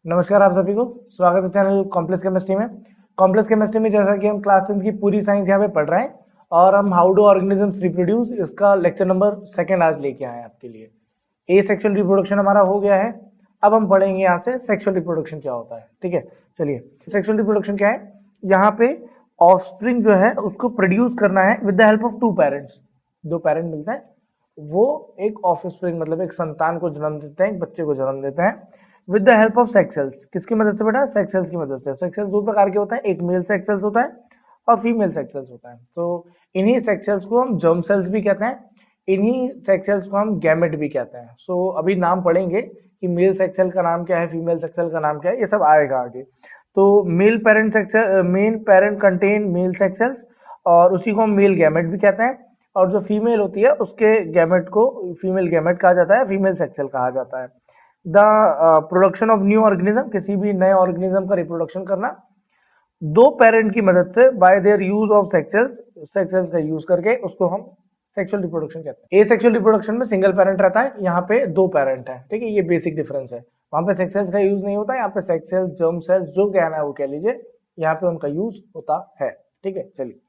नमस्कार आप सभी को स्वागत है चैनल कॉम्प्लेक्स केमिस्ट्री में। कॉम्प्लेक्स केमिस्ट्री में जैसा कि हम क्लास 10 की पूरी साइंस यहाँ पे पढ़ रहे हैं और हम हाउ डू ऑर्गेनिजम्स रिप्रोड्यूस इसका लेक्चर नंबर 2 आज लेके आए हैं आपके लिए। ए सेक्सुअल रिप्रोडक्शन हमारा हो गया है। अब हम पढ़ेंगे यहाँ से सेक्सुअल रिप्रोडक्शन क्या होता है। ठीक है, चलिए सेक्सुअल रिप्रोडक्शन क्या है। यहाँ पे ऑफस्प्रिंग जो है उसको प्रोड्यूस करना है with the help of two parents. दो पेरेंट मिलते हैं, वो एक ऑफस्प्रिंग मतलब एक संतान को जन्म देते हैं, एक बच्चे को जन्म देते हैं with the help of sex sales. किसकी मदद से बेटा? सेक्स सेल्स की मदद से। सेक्स सेल्स दो प्रकार के होते हैं, एक मेल सेक्स सेल्स होता है और फीमेल सेक्स सेल्स होता है। तो इन्हीं सेक्स सेल्स को हम जर्म सेल्स भी कहते हैं, इन्हीं सेक्स सेल्स को हम गैमेट भी कहते हैं। सो अभी नाम पढ़ेंगे कि मेल सेक्स सेल का नाम क्या है, फीमेल सेक्स सेल का नाम क्या है, ये सब आएगा आगे। तो male parent sex male parent contain male sex cells और उसी को हम मेल गैमेट भी कहते हैं। और जो फीमेल होती है उसके गैमेट को फीमेल गैमेट कहा जाता है, फीमेल सेक्स सेल कहा जाता है। The production of new organism, किसी भी नए ऑर्गेनिज्म का रिप्रोडक्शन करना दो पेरेंट की मदद से bye there use of sex cells का यूज करके, उसको हम सेक्सुअल रिप्रोडक्शन कहते हैं। ए सेक्सुअल रिप्रोडक्शन में सिंगल पेरेंट रहता है, यहाँ पे दो पेरेंट है। ठीक है, ये बेसिक डिफरेंस है। वहां पे सेक्स सेल्स का यूज नहीं होता, यहाँ पे सेक्स सेल्स जर्म सेल्स जो कहना है वो कह लीजिए, यहाँ पे उनका यूज होता है। ठीक है, चलिए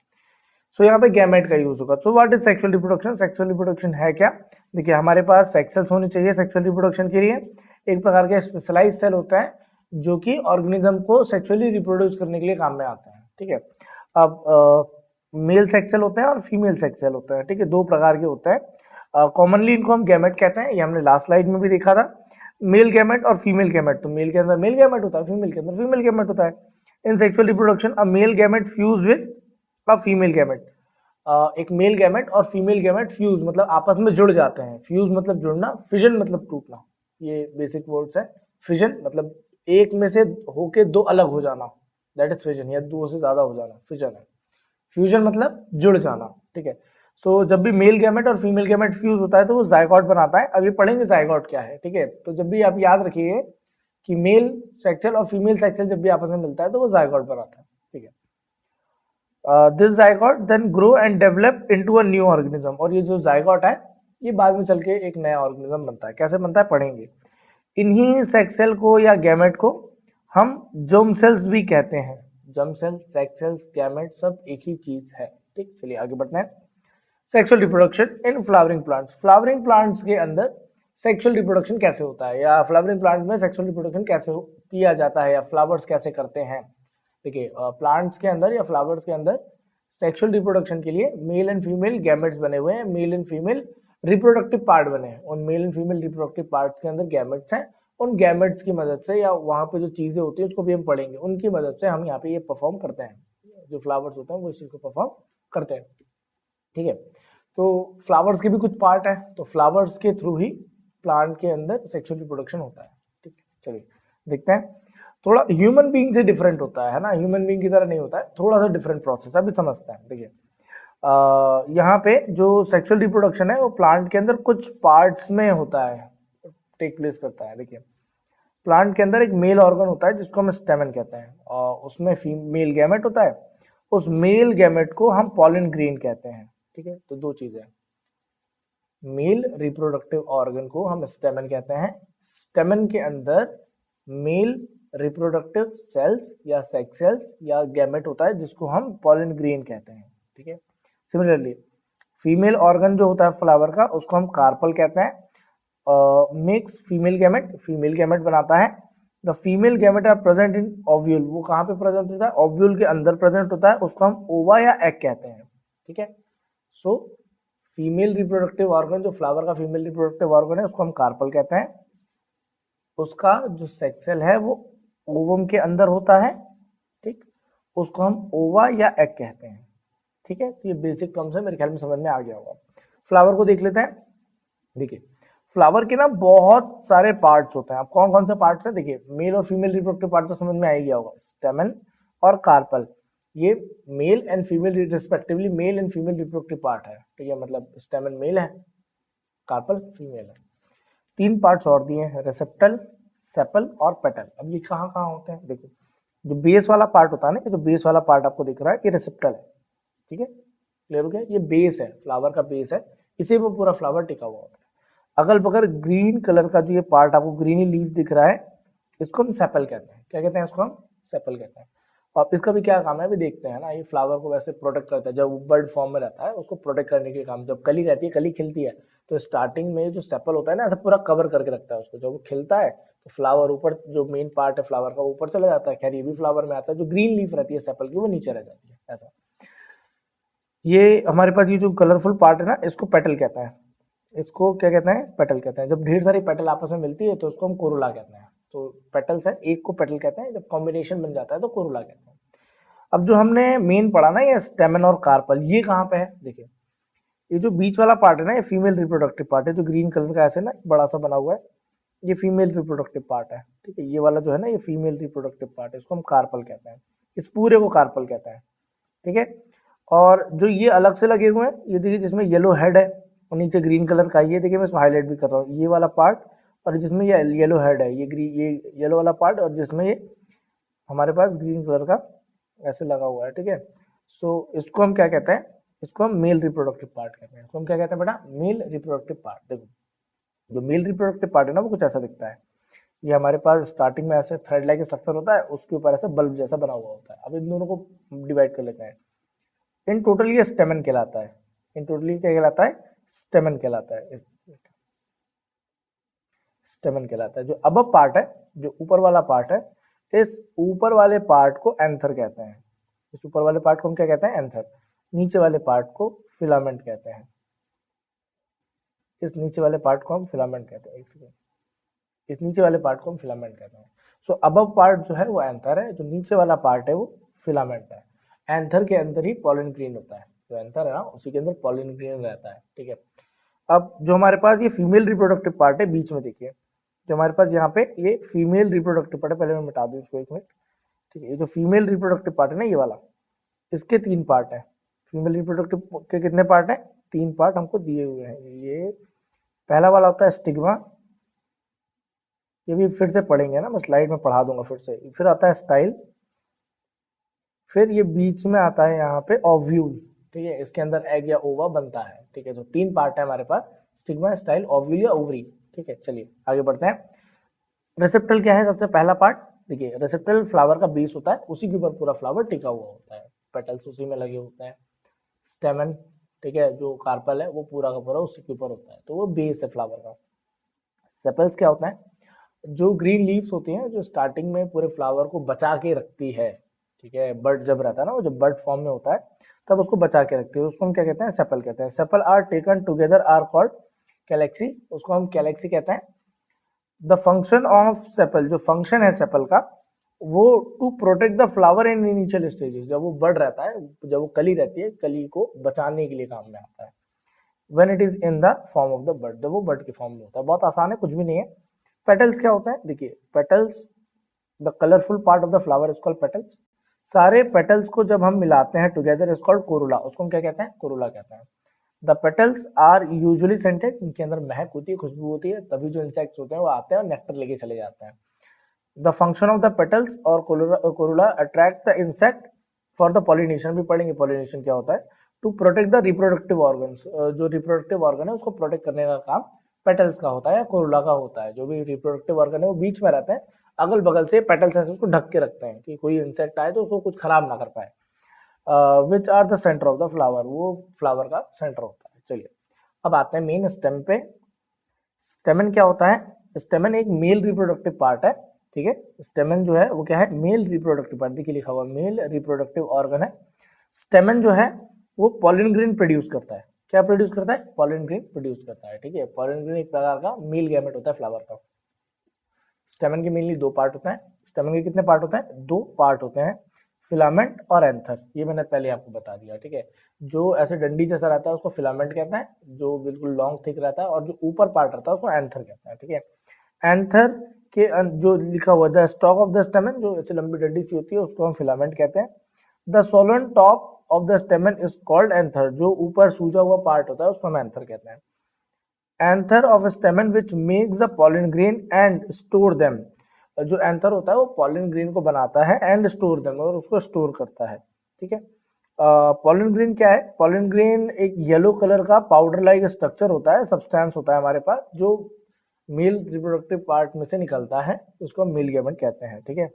सो यहाँ पे गैमेट का यूज होगा। सो what is sexual reproduction? Sexual reproduction है क्या? देखिए हमारे पास सेक्स सेल्स होनी चाहिए सेक्सुअल रिप्रोडक्शन के लिए। एक प्रकार के स्पेशलाइज सेल होता है जो कि ऑर्गेनिज्म को सेक्सुअली रिप्रोड्यूस करने के लिए काम में आते हैं। ठीक है, अब मेल सेक्स सेल होते हैं और फीमेल सेक्स सेल होते हैं। ठीक है, दो प्रकार के होते हैं। कॉमनली इनको हम गैमेट कहते हैं, ये हमने लास्ट स्लाइड में भी देखा था। मेल गैमेट और फीमेल गैमेट, तो मेल के अंदर मेल गैमेट होता है, फीमेल के अंदर फीमेल गैमेट होता है। In sexual reproduction a male gamete fuse with a female gamete. एक मेल गैमेट और फीमेल गैमेट फ्यूज मतलब आपस में जुड़ जाते हैं। फ्यूज मतलब जुड़ना, फिजन मतलब टूटना, ये बेसिक वर्ड्स है। फिजन मतलब एक में से होके दो अलग हो जाना, दैट इज फिजन, या दो से ज्यादा हो जाना फिजन है। फ्यूजन मतलब जुड़ जाना। ठीक है, सो जब भी मेल गैमेट और फीमेल गैमेट फ्यूज होता है तो वो जायगोट बनाता है। अभी पढ़ेंगे जायगोट क्या है। ठीक है, तो जब भी आप याद रखिए कि मेल सेक्सुअल और फीमेल सेक्सुअल जब भी आपस में मिलता है तो वो जायगोट बनाता है। ठीक है, this zygote then grow and develop into a new organism. और ये जो जायगोट है ये बाद में चल के एक नया ऑर्गेनिज्म बनता है। कैसे बनता है पढ़ेंगे। इन्हीं सेक्स सेल को या गैमेट को हम जर्म सेल्स भी कहते हैं। Germ cell, sex cells, gamete सब एक ही चीज है। ठीक, चलिए आगे बढ़ते हैं। Sexual reproduction in flowering plants. Flowering plants के अंदर सेक्सुअल रिप्रोडक्शन कैसे होता है, या फ्लावरिंग प्लांट में सेक्सुअल रिप्रोडक्शन कैसे किया जाता है, या फ्लावर्स कैसे करते हैं। देखिए प्लांट्स के अंदर या फ्लावर्स के अंदर सेक्सुअल रिप्रोडक्शन के लिए मेल एंड फीमेल गैमेट्स बने हुए हैं, mail and female reproductive part बने हैं। उन mail and female reproductive parts के अंदर गैमेट्स हैं। उन गैमेट्स की मदद से, या वहां पे जो चीजें होती है उसको भी हम पढ़ेंगे, उनकी मदद से हम यहाँ पे ये परफॉर्म करते हैं। जो फ्लावर्स होते हैं वो इस चीज को परफॉर्म करते हैं। ठीक है, तो फ्लावर्स के भी कुछ पार्ट है, तो फ्लावर्स के थ्रू ही प्लांट के अंदर सेक्सुअल रिप्रोडक्शन होता है। ठीक है, चलिए देखते हैं। थोड़ा ह्यूमन बीइंग से डिफरेंट होता है ना, ह्यूमन बीइंग की तरह नहीं होता है, थोड़ा सा डिफरेंट प्रोसेस। अभी समझते हैं। देखिए यहाँ पे जो सेक्सुअल रिप्रोडक्शन है वो प्लांट के अंदर कुछ पार्ट्स में होता है, टेक प्लेस करता है। देखिए प्लांट के अंदर एक मेल ऑर्गन होता है जिसको हम स्टेमन कहते हैं, और उसमें फीमेल गैमेट होता है। उस मेल गैमेट को हम पॉलन ग्रेन कहते हैं। ठीक है, तो दो चीजें, मेल रिप्रोडक्टिव ऑर्गन को हम स्टेमन कहते हैं। स्टेमन के अंदर मेल रिप्रोडक्टिव सेल्स या सेक्स सेल्स या गैमेट होता है जिसको हम पॉलन ग्रेन कहते हैं। ठीक है, सिमिलरली फीमेल ऑर्गन जो होता है फ्लावर का उसको हम कार्पल कहते हैं। मेक्स फीमेल गैमेट बनाता है। The female gamete are present in ovule. वो कहाँ पे प्रेजेंट होता है? ओव्यूल के अंदर प्रेजेंट होता है, उसको हम ओवा या एग कहते हैं। ठीक है, सो फीमेल रिप्रोडक्टिव ऑर्गन, जो फ्लावर का फीमेल रिप्रोडक्टिव ऑर्गन है उसको हम कार्पल कहते हैं। उसका जो सेक्स सेल है वो ओवम के अंदर होता है। ठीक, उसको हम ओवा या एग कहते हैं। ठीक है, तो ये बेसिक टर्म्स है, मेरे ख्याल में समझ में आ गया होगा। फ्लावर को देख लेते हैं। देखिए फ्लावर के ना बहुत सारे पार्ट्स होते हैं। अब कौन कौन से पार्ट्स हैं? देखिए मेल और फीमेल रिप्रोडक्टिव पार्ट तो समझ में आ ही गया होगा, स्टेमन और कार्पल। ये mail and female respectively mail and female reproductive part है। ठीक है, मतलब स्टेमन मेल है, कार्पल फीमेल है। तीन पार्ट्स और दिए हैं, रेसेप्टल, सेपल और पेटल। अब ये कहाँ कहाँ होते हैं? देखो जो बेस वाला पार्ट होता है ना, जो बेस वाला पार्ट आपको दिख रहा है ये रेसेप्टल है। ठीक है, क्लियर हो गया? ये बेस है, फ्लावर का बेस है, इसी पे पूरा फ्लावर टिका हुआ होता है। अगल बगल ग्रीन कलर का जो ये पार्ट आपको ग्रीनी लीफ दिख रहा है, इसको हम सेपल कहते हैं। क्या कहते हैं इसको? हम सेपल कहते हैं। और इसका भी क्या काम है अभी देखते हैं ना। ये फ्लावर को वैसे प्रोटेक्ट करता है, जब वो बर्ड फॉर्म में रहता है उसको प्रोटेक्ट करने के काम, जब कली रहती है, कली खिलती है, तो स्टार्टिंग में जो सेपल होता है ना, ऐसा पूरा कवर करके रखता है उसको। जब वो खिलता है तो फ्लावर ऊपर, जो मेन पार्ट है फ्लावर का, ऊपर चला जाता है। खैर ये भी फ्लावर में आता है। जो ग्रीन लीफ रहती है सेपल की, वो नीचे रह जाती है ऐसा। ये हमारे पास ये जो कलरफुल पार्ट है ना, इसको पेटल कहते हैं। इसको क्या कहते हैं? पेटल कहते हैं। जब ढेर सारी पेटल आपस में मिलती है तो उसको हम कोरोला कहते हैं। तो पेटल्स है, एक को पेटल कहते हैं, जब कॉम्बिनेशन बन जाता है तो कोरोला कहते हैं। अब जो हमने मेन पढ़ा ना, ये स्टेमन और कार्पल, ये कहाँ पे है? देखिए, ये जो बीच वाला पार्ट है ना, ये फीमेल रिप्रोडक्टिव पार्ट है, जो ग्रीन कलर का ऐसे ना बड़ा सा बना हुआ है, ये फीमेल रिप्रोडक्टिव पार्ट है। ठीक है, ये वाला जो है ना, ये फीमेल रिप्रोडक्टिव पार्ट है, इसको हम कार्पल कहते हैं। इस पूरे को कार्पल कहते हैं। ठीक है, और जो ये अलग से लगे हुए हैं, ये देखिए जिसमें येलो हेड है और नीचे ग्रीन कलर का, ये देखिए मैं इसको हाईलाइट भी कर रहा हूँ, ये वाला पार्ट, और जिसमें ये येलो हेड है, ये येलो वाला पार्ट, और जिसमें ये हमारे पास ग्रीन कलर का ऐसे लगा हुआ है। ठीक है, सो इसको हम क्या कहते हैं? इसको हम मेल रिप्रोडक्टिव पार्ट कहते हैं। इसको हम क्या कहते हैं बेटा? Male reproductive part. देखो, जो मेल रिप्रोडक्टिव पार्ट है ना, वो कुछ ऐसा दिखता है। ये हमारे पास स्टार्टिंग में ऐसे थ्रेड लाइक स्ट्रक्चर होता है, उसके ऊपर ऐसे बल्ब जैसा बना हुआ होता है। अब इन दोनों को डिवाइड कर लेते हैं। इन टोटल ये स्टेमन कहलाता है। इन टोटल क्या कहलाता है? स्टेमन कहलाता है। स्टेमन कहलाता है। जो अबव पार्ट है, जो ऊपर वाला पार्ट है, इस ऊपर वाले पार्ट को एंथर कहते हैं। इस ऊपर वाले पार्ट को हम क्या कहते हैं? एंथर। नीचे वाले पार्ट को फिलामेंट कहते हैं। इस नीचे वाले पार्ट को हम फिलामेंट कहते हैं। एक सेकेंड, इस नीचे वाले पार्ट को हम फिलामेंट कहते हैं। सो अबव पार्ट जो है वो एंथर है, जो नीचे वाला पार्ट है वो फिलामेंट है। एंथर के अंदर ही पॉलन ग्रेन होता है। जो एंथर है ना, उसी के अंदर पॉलन ग्रेन रहता है। ठीक है, अब जो हमारे पास ये फीमेल रिप्रोडक्टिव पार्ट है, बीच में देखिए, जो हमारे पास यहाँ पे ये फीमेल रिप्रोडक्टिव पार्ट है, पहले मैं मिटा दूं इसको एक मिनट। ठीक है, ये जो फीमेल रिप्रोडक्टिव पार्ट है ना, ये वाला, इसके 3 पार्ट है। फीमेल रिप्रोडक्टिव के कितने पार्ट है? 3 पार्ट हमको दिए हुए हैं। ये पहला वाला होता है स्टिग्मा, ये भी फिर से पढ़ेंगे ना, मैं स्लाइड में पढ़ा दूंगा फिर से। फिर आता है स्टाइल, फिर ये बीच में आता है यहाँ पे ओव्यूल। ठीक है, इसके अंदर एग या ओवा बनता है। ठीक है, तो 3 पार्ट है हमारे पास, स्टिग्मा, स्टाइल, ओव्यूल या ओवरी। ठीक है, चलिए आगे बढ़ते हैं। रिसेप्टल क्या है? सबसे पहला पार्ट देखिए, रिसेप्टल फ्लावर का बेस होता है, उसी के ऊपर पूरा फ्लावर टिका हुआ होता है, पेटल्स उसी में लगे होते हैं। स्टेमन, ठीक है, जो कार्पल है वो पूरा का पूरा उसी के ऊपर होता है, तो वो बेस है फ्लावर का। सेपल्स क्या होता है? जो ग्रीन लीव्स होती हैं, जो स्टार्टिंग में पूरे फ्लावर को बचा के रखती है। ठीक है, बर्ड जब रहता है ना, वो जब बर्ड फॉर्म में होता है तब उसको बचा के रखती है, उसको हम क्या कहते हैं? सेपल कहते हैं। Sepal are taken together are called calyx, उसको हम कैलेक्सी कहते हैं। द फंक्शन ऑफ सेपल, जो फंक्शन है सेपल का, वो to protect the flower in initial stages. जब वो बढ़ रहता है, जब वो कली रहती है, कली को बचाने के लिए काम में आता है। When it is in the form of the bird, जब वो बर्ड के फॉर्म में होता है। बहुत आसान है, कुछ भी नहीं है। पेटल्स क्या होता है? देखिए, petals, the colourful part of the flower is called petals. सारे पेटल्स को जब हम मिलाते हैं टुगेदर इज कॉल्ड कोरोला, उसको हम क्या कहते हैं? कोरोला कहते हैं। The petals are usually scented, इनके अंदर महक होती है, खुशबू होती है, तभी जो इंसेक्ट्स होते हैं वो आते हैं और नेक्टर लेके चले जाते हैं। The function of the petals और corolla attract the insect for the pollination, भी पढ़ेंगे पॉलिनेशन क्या होता है। To protect the reproductive organs, जो रिप्रोडक्टिव ऑर्गन है उसको प्रोटेक्ट करने का काम पेटल्स का होता है या कोरोला का होता है। जो भी रिप्रोडक्टिव ऑर्गन है वो बीच में रहते हैं, अगल बगल से पेटल्स ऐसे उसको ढक के रखते हैं कि कोई इंसेक्ट आए तो उसको कुछ खराब ना कर पाए। Which are the centre of the flower, वो फ्लावर का सेंटर होता है। चलिए अब आते हैं मेन स्टेम पे। स्टेमन क्या होता है? स्टेमन एक मेल रिप्रोडक्टिव पार्ट है। ठीक है, स्टेमन जो है वो क्या है? मेल रिप्रोडक्टिव पार्ट, देखिए लिखा हुआ मेल रिप्रोडक्टिव ऑर्गन है। स्टेमन जो है वो पॉलन ग्रेन प्रोड्यूस करता है। क्या प्रोड्यूस करता है? पॉलन ग्रेन प्रोड्यूस करता है। ठीक है, पॉलन ग्रेन एक प्रकार का मेल गैमेट होता है फ्लावर का। स्टेमन के मेनली 2 पार्ट होते हैं। स्टेमन के कितने पार्ट होते हैं? 2 पार्ट होते हैं, फिलामेंट और एंथर। ये मैंने पहले आपको बता दिया। ठीक है, जो ऐसे डंडी जैसा रहता है उसको फिलामेंट कहते हैं, जो बिल्कुल लॉन्ग थिक रहता है, और जो ऊपर पार्ट रहता है उसको एंथर कहते हैं। ठीक है, एंथर के जो लिखा हुआ द स्टॉक ऑफ द स्टेमन, जो ऐसे लंबी डंडी सी होती है, उसको हम फिलामेंट कहते हैं। The Solan top of the स्टेमन is called anther, जो ऊपर सूजा हुआ पार्ट होता है उसको हम एंथर कहते हैं। Anther of स्टेमन which makes the pollen grain and store them, जो एंथर होता है वो पॉलन ग्रेन को बनाता है एंड स्टोर देम, और उसको स्टोर करता है। ठीक है, पॉलन ग्रेन क्या है? पॉलन ग्रेन एक येलो कलर का पाउडर लाइक स्ट्रक्चर होता है, सब्सटेंस होता है हमारे पास, जो मेल रिप्रोडक्टिव पार्ट में से निकलता है, उसको हम मेल गैमेट कहते हैं, ठीक है।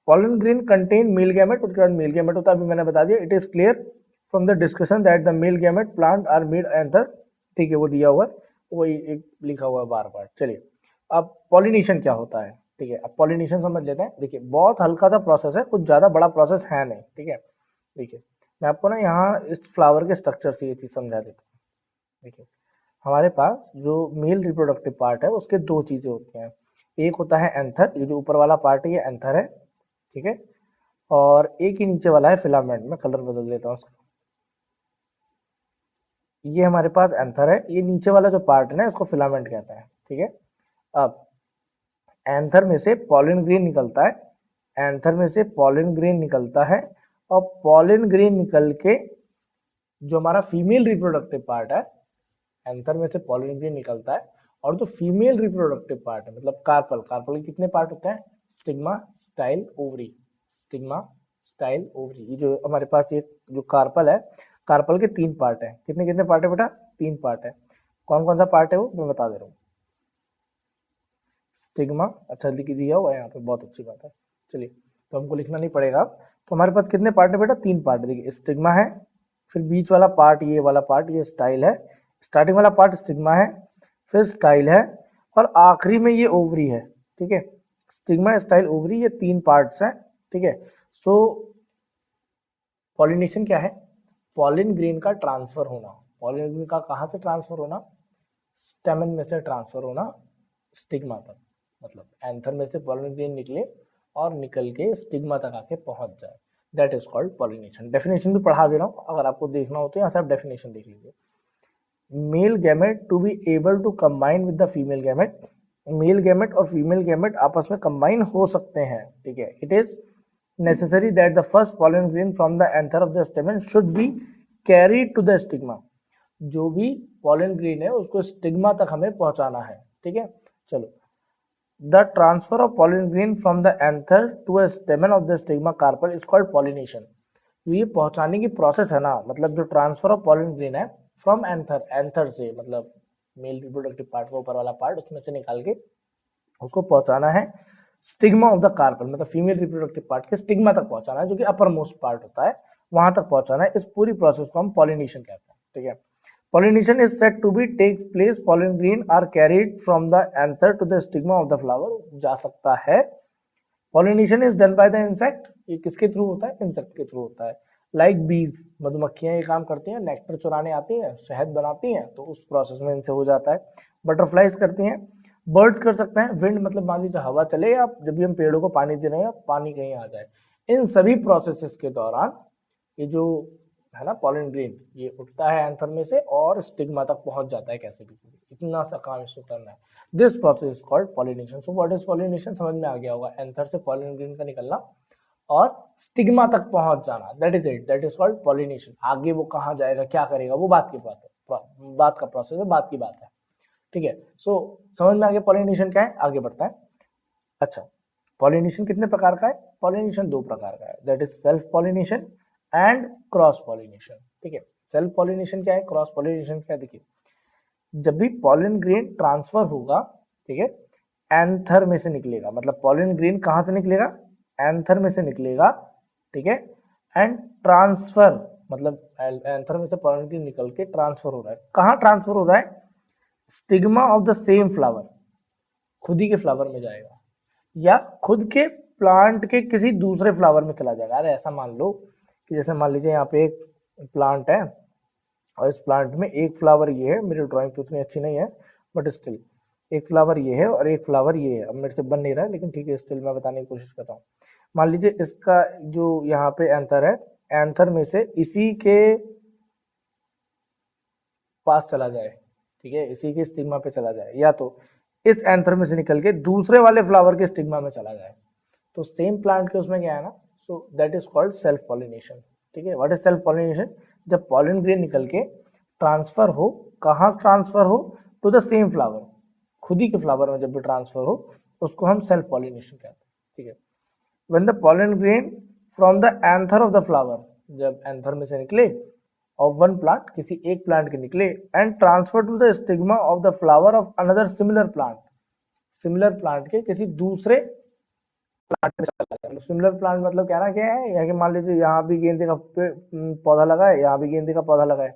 Pollen grain contain male gamete, उसके बाद मेल गैमेट होता है, अभी मैंने बता दिया। It is clear from the discussion that the male gamete plant are made anther, ठीक है, वो दिया हुआ है, वही एक लिखा हुआ है बार बार। चलिए अब पॉलिनेशन क्या होता है, ठीक है, अब पॉलिनेशन समझ लेते हैं। देखिए बहुत हल्का सा प्रोसेस है, कुछ ज्यादा बड़ा प्रोसेस है नहीं, ठीक है। देखिए मैं आपको ना यहाँ इस फ्लावर के स्ट्रक्चर से ये चीज समझा देता हूँ। देखिए हमारे पास जो मेल रिप्रोडक्टिव पार्ट है उसके दो चीजें होती हैं। एक होता है एंथर, ये जो ऊपर वाला पार्ट है ये एंथर है, ठीक है, और एक ही नीचे वाला है फिलामेंट। मैं कलर बदल देता हूँ उसका। ये हमारे पास एंथर है, ये नीचे वाला जो पार्ट है ना इसको फिलामेंट कहते हैं, ठीक है। अब एंथर में से पॉलन ग्रेन निकलता है, एंथर में से पॉलन ग्रेन निकलता है, और पॉलन ग्रेन निकल के जो हमारा फीमेल रिप्रोडक्टिव पार्ट है, एंथर में से पॉलन ग्रेन निकलता है, और जो फीमेल रिप्रोडक्टिव पार्ट है मतलब कार्पल, कार्पल के कितने पार्ट होते हैं, stigma, style, ovary, stigma, style, ovary. ये जो हमारे पास ये जो कार्पल है, कार्पल के तीन पार्ट है। कितने कितने पार्ट है बेटा, तीन पार्ट है। कौन कौन सा पार्ट है वो मैं बता दे रहा हूँ। स्टिग्मा, अच्छा लिख दिया हुआ है यहाँ पे, बहुत अच्छी बात है। चलिए तो हमको लिखना नहीं पड़ेगा अब। तो हमारे पास कितने पार्ट है बेटा, तीन पार्ट है। देखिए स्टिग्मा है, फिर बीच वाला पार्ट ये वाला पार्ट ये स्टाइल है, स्टार्टिंग वाला पार्ट स्टिग्मा है, फिर स्टाइल है, और आखिरी में ये ओवरी है, ठीक है। स्टिग्मा, स्टाइल, ओवरी, ये तीन पार्ट्स हैं, ठीक है। सो पॉलिनेशन क्या है, पॉलिन ग्रेन का ट्रांसफर होना। पॉलिन ग्रेन का कहाँ से ट्रांसफर होना, स्टेमन में से ट्रांसफर होना स्टिग्मा तक, मतलब एंथर में से पॉलिन ग्रेन निकले और निकल के स्टिग्मा तक आके पहुंच जाए, that is called pollination. Definition भी पढ़ा दे रहा हूँ, अगर आपको देखना हो तो यहाँ से आप डेफिनेशन देख लीजिए। Male gamete to be able to combine with the female gamete, male gamete और फीमेल गैमेट आपस में कंबाइन हो सकते हैं, ठीक है। It is necessary that the first pollen grain from the anther of the stamen should be carried to the stigma, जो भी pollen grain है उसको स्टिग्मा तक हमें पहुंचाना है, ठीक है। चलो, the transfer of pollen grain from the anther to a stamen of the stigma carpel is called pollination। ये पहुंचाने की प्रोसेस है ना, मतलब जो ट्रांसफर ऑफ pollen grain है फ्रॉम एंथर, एंथर से मतलब मेल रिप्रोडक्टिव पार्ट का ऊपर वाला पार्ट उसमें से निकाल के उसको पहुंचाना है स्टिग्मा ऑफ द कार्पल, मतलब फीमेल रिप्रोडक्टिव पार्ट के स्टिग्मा तक पहुंचाना है, जो कि अपर मोस्ट पार्ट होता है, वहां तक पहुंचाना है। इस पूरी प्रोसेस को हम पॉलिनेशन कहते हैं, ठीक है। Pollination is said to be take place, pollen grain are carried from the anther to the stigma of the flower, जा सकता है। Pollination is done by the insect, ये किसके थ्रू होता है, इंसेक्ट के थ्रू होता है। लाइक बीज, मधुमक्खियां ये काम करती हैं, नेक्टर चुराने आती हैं, शहद बनाती हैं, तो उस प्रोसेस में इनसे हो जाता है। बटरफ्लाइज करती हैं, बर्ड्स कर सकते हैं, विंड मतलब मान लीजिए हवा चले, या जब भी हम पेड़ों को पानी दे रहे हैं पानी कहीं आ जाए, इन सभी प्रोसेसेस के दौरान ये जो है ना पॉलन ग्रेन ये उठता है एंथर में से और स्टिग्मा तक पहुंच जाता है कैसे भी, इतना सा काम इसको करना है। This process is called pollination. So what is pollination, समझ में आ गया होगा, एंथर से पॉलन ग्रेन का निकलना और स्टिग्मा तक पहुंच जाना, that is it, that is called pollination. आगे वो कहाँ जाएगा क्या करेगा वो बात की बात है, बात का प्रोसेस है, बात की बात है, ठीक है। सो समझ में आ गया पॉलिनेशन क्या है, आगे बढ़ता है। अच्छा, पॉलिनेशन कितने प्रकार का है, पॉलिनेशन दो प्रकार का है, that is self pollination and cross pollination, ठीक है। सेल्फ पॉलिनेशन क्या है, क्रॉस पॉलिनेशन क्या है, देखिए जब भी पॉलन ग्रेन ट्रांसफर होगा, ठीक है, एंथर में से निकलेगा, मतलब पॉलन ग्रेन कहां से निकलेगा, एंथर में से निकलेगा, ठीक है, एंड ट्रांसफर मतलब एंथर में से पॉलन ग्रेन निकल के ट्रांसफर हो रहा है, कहां ट्रांसफर हो रहा है, stigma of the same flower, खुद ही के फ्लावर में जाएगा, या खुद के प्लांट के किसी दूसरे फ्लावर में चला जाएगा। अरे ऐसा मान लो कि जैसे मान लीजिए यहाँ पे एक प्लांट है और इस प्लांट में एक फ्लावर ये है, मेरी ड्राइंग तो उतनी अच्छी नहीं है बट स्टिल एक फ्लावर ये है और एक फ्लावर ये है, अब मेरे से बन नहीं रहा है लेकिन ठीक है स्टिल मैं बताने की कोशिश करता हूँ। मान लीजिए इसका जो यहाँ पे एंथर है, एंथर में से इसी के पास चला जाए, ठीक है, इसी के स्टिग्मा पे चला जाए, या तो इस एंथर में से निकल के दूसरे वाले फ्लावर के स्टिग्मा में चला जाए, तो सेम प्लांट के उसमें क्या है ना, so that is called self pollination, ठीक है। व्हाट इज सेल्फ पॉलिनेशन, जब पॉलन ग्रेन निकल के ट्रांसफर हो, कहाँ ट्रांसफर हो, टू द सेम फ्लावर, खुद ही के फ्लावर में जब भी ट्रांसफर हो उसको हम सेल्फ पॉलिनेशन कहते हैं, ठीक है। When the pollen grain from the anther of the flower, जब एंथर में से निकले ऑफ वन प्लांट, किसी एक प्लांट के निकले, and transfer to the stigma of the flower of another similar plant, similar plant के किसी दूसरे प्लांट में चला जाए। सिमिलर प्लांट मतलब कहना क्या है, यहाँ के मान लीजिए यहाँ भी गेंदे का पौधा लगा है, यहाँ भी गेंदे का पौधा लगा है,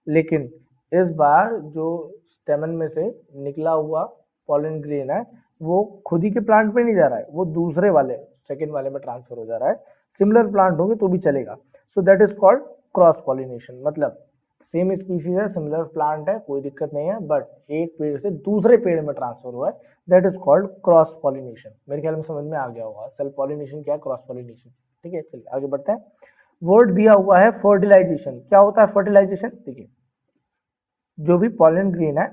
लेकिन इस बार जो स्टेमन में से निकला हुआ पॉलन ग्रेन है वो खुद ही के प्लांट में नहीं जा रहा है, वो दूसरे वाले सेकेंड वाले में ट्रांसफर हो जा रहा है। सिमिलर प्लांट होंगे तो भी चलेगा। So that is called cross pollination. मतलब सेम स्पीशीज है, सिमिलर प्लांट है, कोई दिक्कत नहीं है, बट एक पेड़ से दूसरे पेड़ में ट्रांसफर हुआ है, that is called cross pollination. मेरे ख्याल में समझ में आ गया होगा सेल्फ पॉलिनेशन क्या है, क्रॉस पॉलिनेशन। ठीक है, चलिए आगे बढ़ते हैं। वर्ड दिया हुआ है फर्टिलाइजेशन। क्या होता है फर्टिलाइजेशन? देखिए, जो भी पॉलन ग्रेन है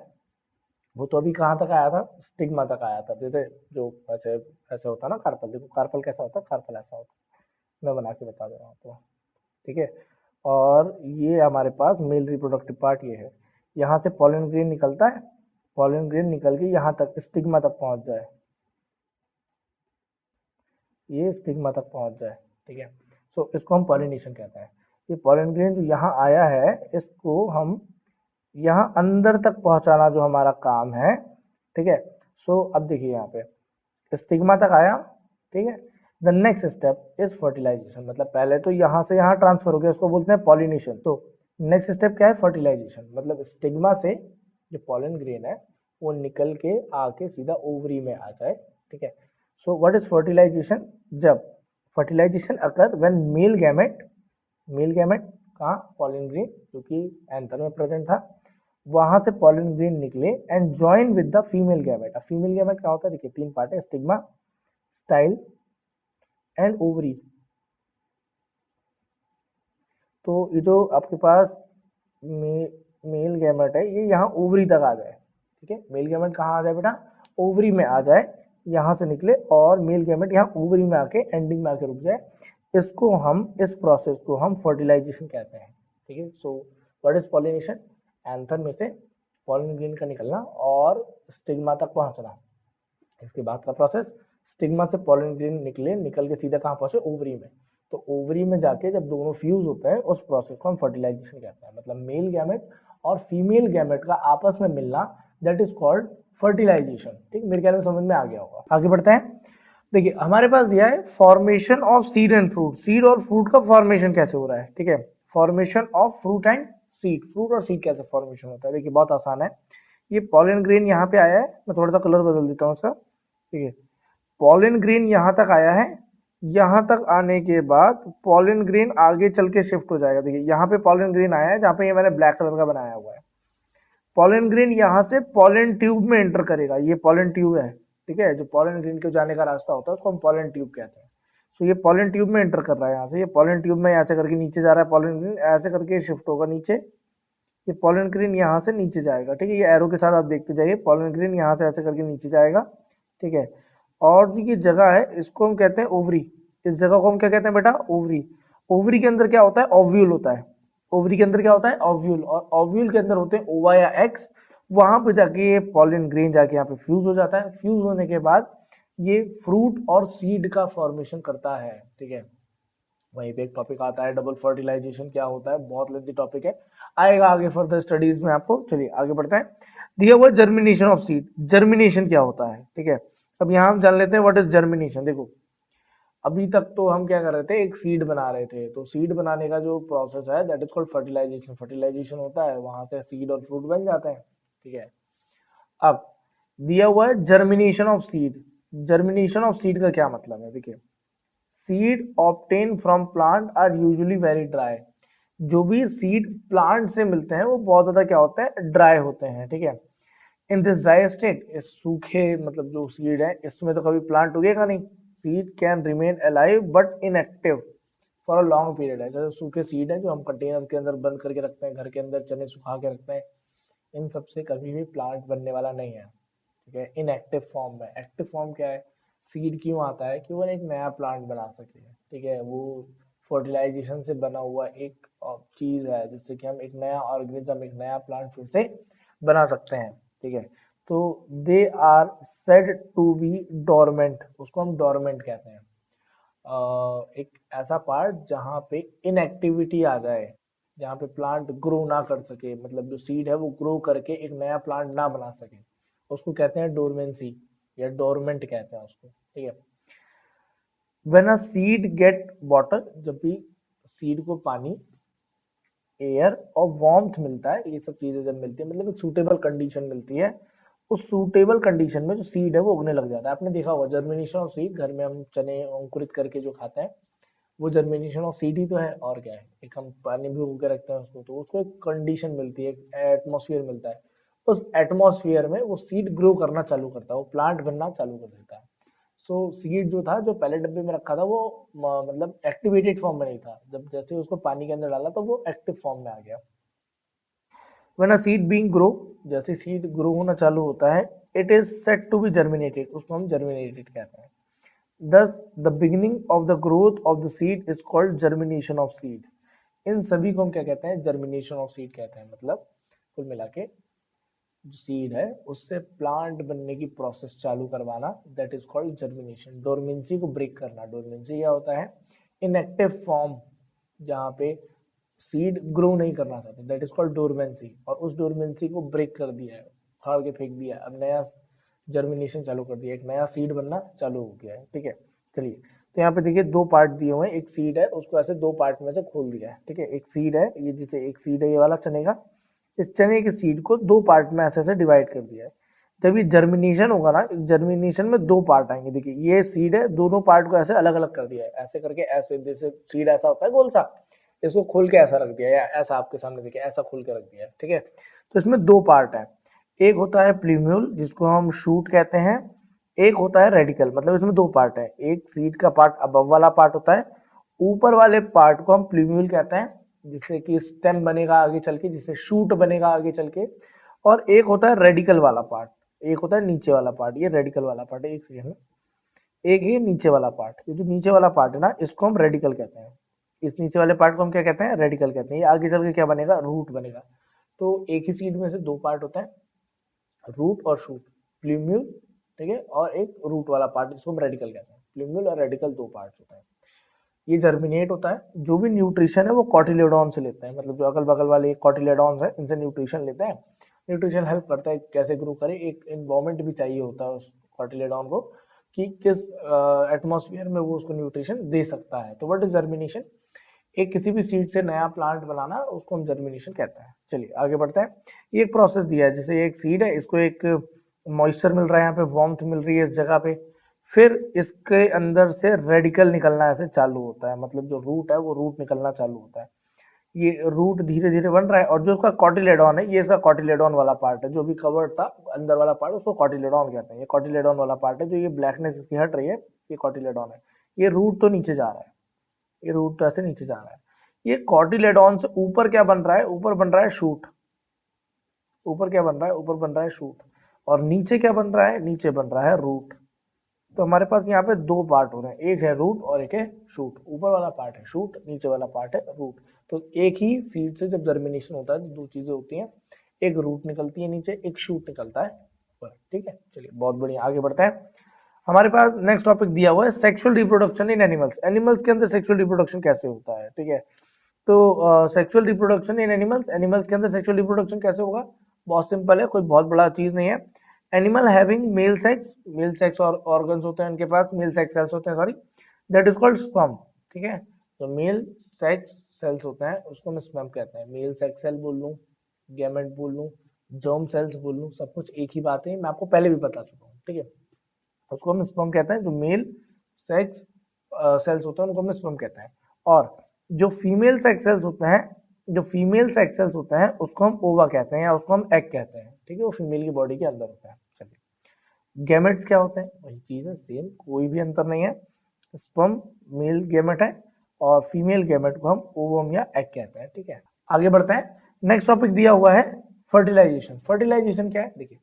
वो तो अभी कहाँ तक आया था, स्टिग्मा तक आया था। जैसे जो ऐसे ऐसे होता है ना कार्पल, देखो कार्पल कैसा होता है, कार्पल ऐसा होता है, मैं बना के बता दे रहा हूँ आपको। ठीक है, और ये हमारे पास मेल रिप्रोडक्टिव पार्ट ये है। यहाँ से पॉलन ग्रेन निकलता है, पॉलन ग्रेन निकल के यहाँ तक स्टिग्मा तक पहुँच जाए, ये स्टिग्मा तक पहुँच जाए। ठीक है, सो इसको हम पॉलिनेशन कहते हैं। ये पॉलन ग्रेन जो यहाँ आया है इसको हम यहाँ अंदर तक पहुंचाना जो हमारा काम है। ठीक है, सो अब देखिए यहाँ पे स्टिग्मा तक आया। ठीक है, the next step is fertilisation. मतलब पहले तो यहाँ से यहाँ ट्रांसफर हो गया, उसको बोलते हैं पॉलिनेशन। तो नेक्स्ट स्टेप क्या है, फर्टिलाइजेशन। मतलब स्टिग्मा से जो पॉलन ग्रेन है वो निकल के आके सीधा ओवरी में आ जाए। ठीक है, सो व्हाट इज फर्टिलाइजेशन? जब fertilisation occur when male gamete कहाँ, पॉलन ग्रेन जो कि एंथर में प्रेजेंट था, वहां से पॉलन ग्रेन निकले and join with the female gamete. अब फीमेल गैमेट क्या होता है, देखिए तीन पार्ट है, स्टिग्मा, स्टाइल एंड ओवरी। तो ये जो आपके पास मेल गैमेट है ये यहाँ ओवरी तक आ जाए। ठीक है, मेल गैमेट कहाँ आ जाए बेटा, ओवरी में आ जाए, यहाँ से निकले और मेल गैमेट यहाँ ओवरी में आके एंडिंग में आके रुक जाए। इसको हम, इस प्रोसेस को हम फर्टिलाइजेशन कहते हैं। ठीक है, so what is pollination? Anther में से पॉलन ग्रेन का निकलना और स्टिग्मा तक पहुंचना। इसके बाद का प्रोसेस, स्टिग्मा से पॉलन ग्रेन निकले, निकल के सीधा कहाँ पहुंचे, ओवरी में। तो ओवरी में जाके जब दोनों फ्यूज होते हैं उस प्रोसेस को हम फर्टिलाइजेशन कहते हैं। मतलब मेल गैमेट और फीमेल गैमेट का आपस में मिलना, दैट इज कॉल्ड फर्टिलाइजेशन। ठीक, मेरे ख्याल में समझ में आ गया होगा। आगे बढ़ते हैं। देखिए हमारे पास दिया है formation of seed and fruit. Seed और फ्रूट का फॉर्मेशन कैसे हो रहा है? ठीक है, formation of fruit and seed. Fruit और सीड कैसे फॉर्मेशन होता है? देखिए बहुत आसान है। ये पॉलन ग्रेन यहाँ पे आया है, मैं थोड़ा सा कलर बदल देता हूँ इसका। ठीक है, पॉलन ग्रेन यहाँ तक आया है, यहाँ तक आने के बाद पॉलन ग्रेन आगे चल के शिफ्ट हो जाएगा। देखिए यहाँ पे पॉलन ग्रेन आया है जहाँ पे ये मैंने ब्लैक कलर का बनाया हुआ है। पॉलन ग्रेन यहाँ से पॉलन ट्यूब में एंटर करेगा, ये पॉलन ट्यूब है। ठीक है, जो पॉलन ग्रेन के जाने का रास्ता होता है उसको हम पॉलन ट्यूब कहते हैं। तो ये पॉलन ट्यूब में एंटर कर रहा है यहाँ से, ये पॉलन ट्यूब में ऐसे करके नीचे जा रहा है, पॉलन ग्रेन ऐसे करके शिफ्ट होगा नीचे, ये पॉलन ग्रेन यहाँ से नीचे जाएगा। ठीक है, ये एरो के साथ आप देखते जाइए, पॉलन ग्रेन यहाँ से ऐसे करके नीचे जाएगा। ठीक है, और ये जगह है इसको हम कहते हैं ओवरी। इस जगह को हम क्या कहते हैं बेटा, ओवरी। ओवरी के अंदर क्या होता है, ओव्यूल होता है। ओवरी के अंदर क्या होता है, ओव्यूल, और ओव्यूल के अंदर होते हैं ओवा या एक्स। वहां पे जाके ये पॉलन ग्रेन जाके यहाँ पे फ्यूज हो जाता है। फ्यूज होने के बाद ये फ्रूट और सीड का फॉर्मेशन करता है। ठीक है, वहीं पे एक टॉपिक आता है डबल फर्टिलाइजेशन क्या होता है, बहुत लेंथी टॉपिक है, आएगा आगे फर्दर स्टडीज में आपको। चलिए आगे बढ़ते हैं। दिया हुआ जर्मिनेशन ऑफ सीड। जर्मिनेशन क्या होता है? ठीक है, अब यहाँ हम जान लेते हैं व्हाट इज जर्मिनेशन। देखो अभी तक तो हम क्या कर रहे थे, एक सीड बना रहे थे, तो सीड बनाने का जो प्रोसेस है that is called fertilisation. Fertilisation होता है, वहां से सीड और फ्रूट बन जाते हैं। ठीक है, अब दिया हुआ है germination of seed. Germination of seed का क्या मतलब है? देखिए seed obtain from plant are usually very dry. जो भी सीड प्लांट से मिलते हैं वो बहुत ज्यादा क्या होता है, ड्राई होते हैं। ठीक है, इन दिस ड्राई स्टेट, इस सूखे मतलब जो सीड है इसमें तो कभी प्लांट उगेगा नहीं। Seed can remain alive but inactive for a long period है। जैसे सूखे सीड है जो हम कंटेनर के अंदर बंद करके रखते हैं, घर के अंदर चने सुखा के रखते हैं, इन सबसे कभी भी प्लांट बनने वाला नहीं है। ठीक है, इनएक्टिव फॉर्म में। एक्टिव फॉर्म क्या है, सीड क्यों आता है कि वो एक नया प्लांट बना सके। ठीक है, वो फर्टिलाइजेशन से बना हुआ एक चीज है जिससे कि हम एक नया ऑर्गेनिज्म, एक नया प्लांट फिर से बना सकते हैं। ठीक है, तो they are said to be dormant, उसको हम डोरमेंट कहते हैं। एक ऐसा पार्ट जहाँ पे इनएक्टिविटी आ जाए, जहाँ पे प्लांट ग्रो ना कर सके, मतलब जो सीड है वो ग्रो करके एक नया प्लांट ना बना सके, उसको कहते हैं डोरमेंसी। या डोरमेंट कहते हैं उसको, ठीक है। When a seed get water, जब भी सीड को पानी, एयर और वार्मथ मिलता है, ये सब चीजें जब मिलती है, मतलब एक सूटेबल कंडीशन मिलती है, उस सूटेबल कंडीशन में जो सीड है वो उगने लग जाता है। आपने देखा होगा जर्मिनेशन ऑफ सीड, घर में हम चने अंकुरित करके जो खाते हैं वो जर्मिनेशन ऑफ सीड ही तो है, और क्या है, एक हम पानी भी उग के रखते हैं उसको, तो उसको एक कंडीशन मिलती है, एक एटमोसफियर मिलता है, उस एटमोसफियर में वो सीड ग्रो करना चालू करता है, वो प्लांट बनना चालू कर देता है। सो सीड जो था, जो पहले डब्बे में रखा था, वो मतलब एक्टिवेटेड फॉर्म में नहीं था, जब जैसे उसको पानी के अंदर डाला तो वो एक्टिव फॉर्म में आ गया। When a seed being grow, जैसे सीड ग्रो होना चालू होता है, it is set to be germinated, उसको हम जर्मिनेटेड कहते हैं। Thus, the beginning of the growth of the seed is called germination of seed. इन सभी को हम क्या कहते हैं, जर्मिनेशन ऑफ सीड कहते हैं। मतलब कुल मिला के जो सीड है उससे प्लांट बनने की प्रोसेस चालू करवाना, that is called germination. Dormancy को ब्रेक करना, डोरमेंसी क्या होता है, इनएक्टिव फॉर्म जहाँ पे सीड ग्रो नहीं करना चाहते, दैट इज कॉल्ड डोरमेंसी। और उस डोरमेंसी को ब्रेक कर दिया है, उखाड़ के फेंक दिया, अब नया जर्मिनेशन चालू कर दिया, एक नया सीड बनना चालू हो गया है, ठीक है। चलिए, तो यहाँ पे देखिए दो पार्ट दिए हुए हैं, एक सीड है उसको ऐसे दो पार्ट में से खोल दिया है, ठीक है। एक सीड है, ये जैसे एक सीड है ये वाला चने का, इस चने के सीड को दो पार्ट में ऐसे ऐसे डिवाइड कर दिया है। जब ये जर्मिनेशन होगा ना, जर्मिनेशन में दो पार्ट आएंगे, देखिए ये सीड है, दोनों पार्ट को ऐसे अलग अलग कर दिया है, ऐसे करके, ऐसे जैसे सीड ऐसा होता है गोल सा, इसको खोल के ऐसा रख दिया, या ऐसा आपके सामने देखिए ऐसा खोल के रख दिया है, ठीक है। तो इसमें दो पार्ट है, एक होता है प्ल्यूम्यूल जिसको हम शूट कहते हैं, एक होता है रेडिकल। मतलब इसमें दो पार्ट है, एक सीड का पार्ट अबव वाला पार्ट होता है, ऊपर वाले पार्ट को हम प्ल्यूम्यूल कहते हैं, जिससे कि स्टेम बनेगा आगे चल के, जिससे शूट बनेगा आगे चल के। और एक होता है रेडिकल वाला पार्ट, एक होता है नीचे वाला पार्ट, ये रेडिकल वाला पार्ट है, एक सेकंड, एक ही नीचे वाला पार्ट, ये जो नीचे वाला पार्ट है ना, इसको हम रेडिकल कहते हैं। इस नीचे वाले पार्ट को हम क्या कहते हैं, रेडिकल कहते हैं। ये आगे चल के क्या बनेगा, रूट बनेगा। तो एक ही सीड में से दो पार्ट होता है, रूट और शूट, प्ल्यूम्यूल, ठीक है, और एक रूट वाला पार्ट जिसको हम रेडिकल कहते हैं। प्ल्यूम्यूल और रेडिकल दो पार्ट होता है। ये जर्मिनेट होता है, जो भी न्यूट्रिशन है वो कॉटिलेडॉन से लेते हैं, मतलब जो अगल बगल वाले कॉटिलेडॉन्स है इनसे न्यूट्रिशन लेते हैं। न्यूट्रिशन हेल्प करता है कैसे ग्रो करे, एक इन्वायरमेंट भी चाहिए होता है उस कॉटिलेडॉन को कि किस एटमॉस्फेयर में वो उसको न्यूट्रिशन दे सकता है। तो व्हाट इज जर्मिनेशन, एक किसी भी सीड से नया प्लांट बनाना, उसको हम जर्मिनेशन कहते हैं। चलिए आगे बढ़ते हैं। ये एक प्रोसेस दिया है, जैसे एक सीड है, इसको एक मॉइस्चर मिल रहा है, यहाँ पे वार्मथ मिल रही है इस जगह पे, फिर इसके अंदर से रेडिकल निकलना ऐसे चालू होता है, मतलब जो रूट है वो रूट निकलना चालू होता है। ये रूट धीरे धीरे बन रहा है, और जो इसका कॉटिलेडॉन है, ये इसका कॉटिलेडॉन वाला पार्ट है, जो भी कवर्ड था अंदर वाला पार्ट उसको कॉटिलेडॉन कहते हैं। ये कॉटिलेडॉन वाला पार्ट है, जो ये ब्लैकनेस इसकी हट रही है, ये कॉटिलेडॉन है। ये रूट तो नीचे जा रहा है, ये रूट तो ऐसे नीचे जा रहा है। ये कॉटिलेडॉन से ऊपर क्या बन रहा है, ऊपर बन रहा है शूट, ऊपर क्या बन रहा है, ऊपर बन रहा है शूट। और नीचे क्या बन रहा है, नीचे बन रहा है रूट। तो हमारे पास यहाँ पे दो पार्ट हो रहे हैं, एक है रूट और एक है शूट। ऊपर वाला पार्ट है शूट, नीचे वाला पार्ट है रूट। तो एक ही सीड से जब जर्मिनेशन होता है तो दो चीजें होती हैं, एक रूट निकलती है नीचे, एक शूट निकलता है ऊपर, ठीक है। चलिए बहुत बढ़िया, आगे बढ़ते हैं। हमारे पास नेक्स्ट टॉपिक दिया हुआ है sexual reproduction in animals. Animals के अंदर सेक्सुअल रिप्रोडक्शन कैसे होता है, ठीक है। तो sexual reproduction in animals, animals के अंदर सेक्सुअल रिप्रोडक्शन कैसे होगा, बहुत सिंपल है, कोई बहुत बड़ा चीज नहीं है। एनिमल हैविंग मेल सेक्स और ऑर्गन्स होते हैं उनके पास, मेल सेक्स सेल्स होते हैं, sorry, that is called sperm, ठीक है। तो मेल सेक्स सेल्स होते हैं उसको हम स्पर्म कहते हैं। मेल सेक्स सेल बोल लूँ, गैमेट बोल लूँ, जर्म सेल्स बोल लूँ, सब कुछ एक ही बात है, मैं आपको पहले भी बता चुका हूँ, ठीक है। उसको हम स्पर्म कहते हैं, जो मेल सेक्स सेल्स होते हैं उनको हम स्पर्म कहते हैं। और जो फीमेल सेक्स सेल्स होते हैं, जो फीमेल सेक्स सेल्स होते हैं उसको हम ओवा कहते हैं, या उसको हम एग कहते हैं, ठीक है। वो फीमेल की बॉडी के अंदर होता है। चलिए, गैमेट्स क्या होते हैं, वही चीज है, सेम, कोई भी अंतर नहीं है। स्पर्म मेल गैमेट है, और फीमेल गैमेट को हम ओवम या एग कहते हैं, ठीक है। आगे बढ़ते हैं। नेक्स्ट टॉपिक दिया हुआ है फर्टिलाइजेशन। फर्टिलाइजेशन क्या है, देखिए,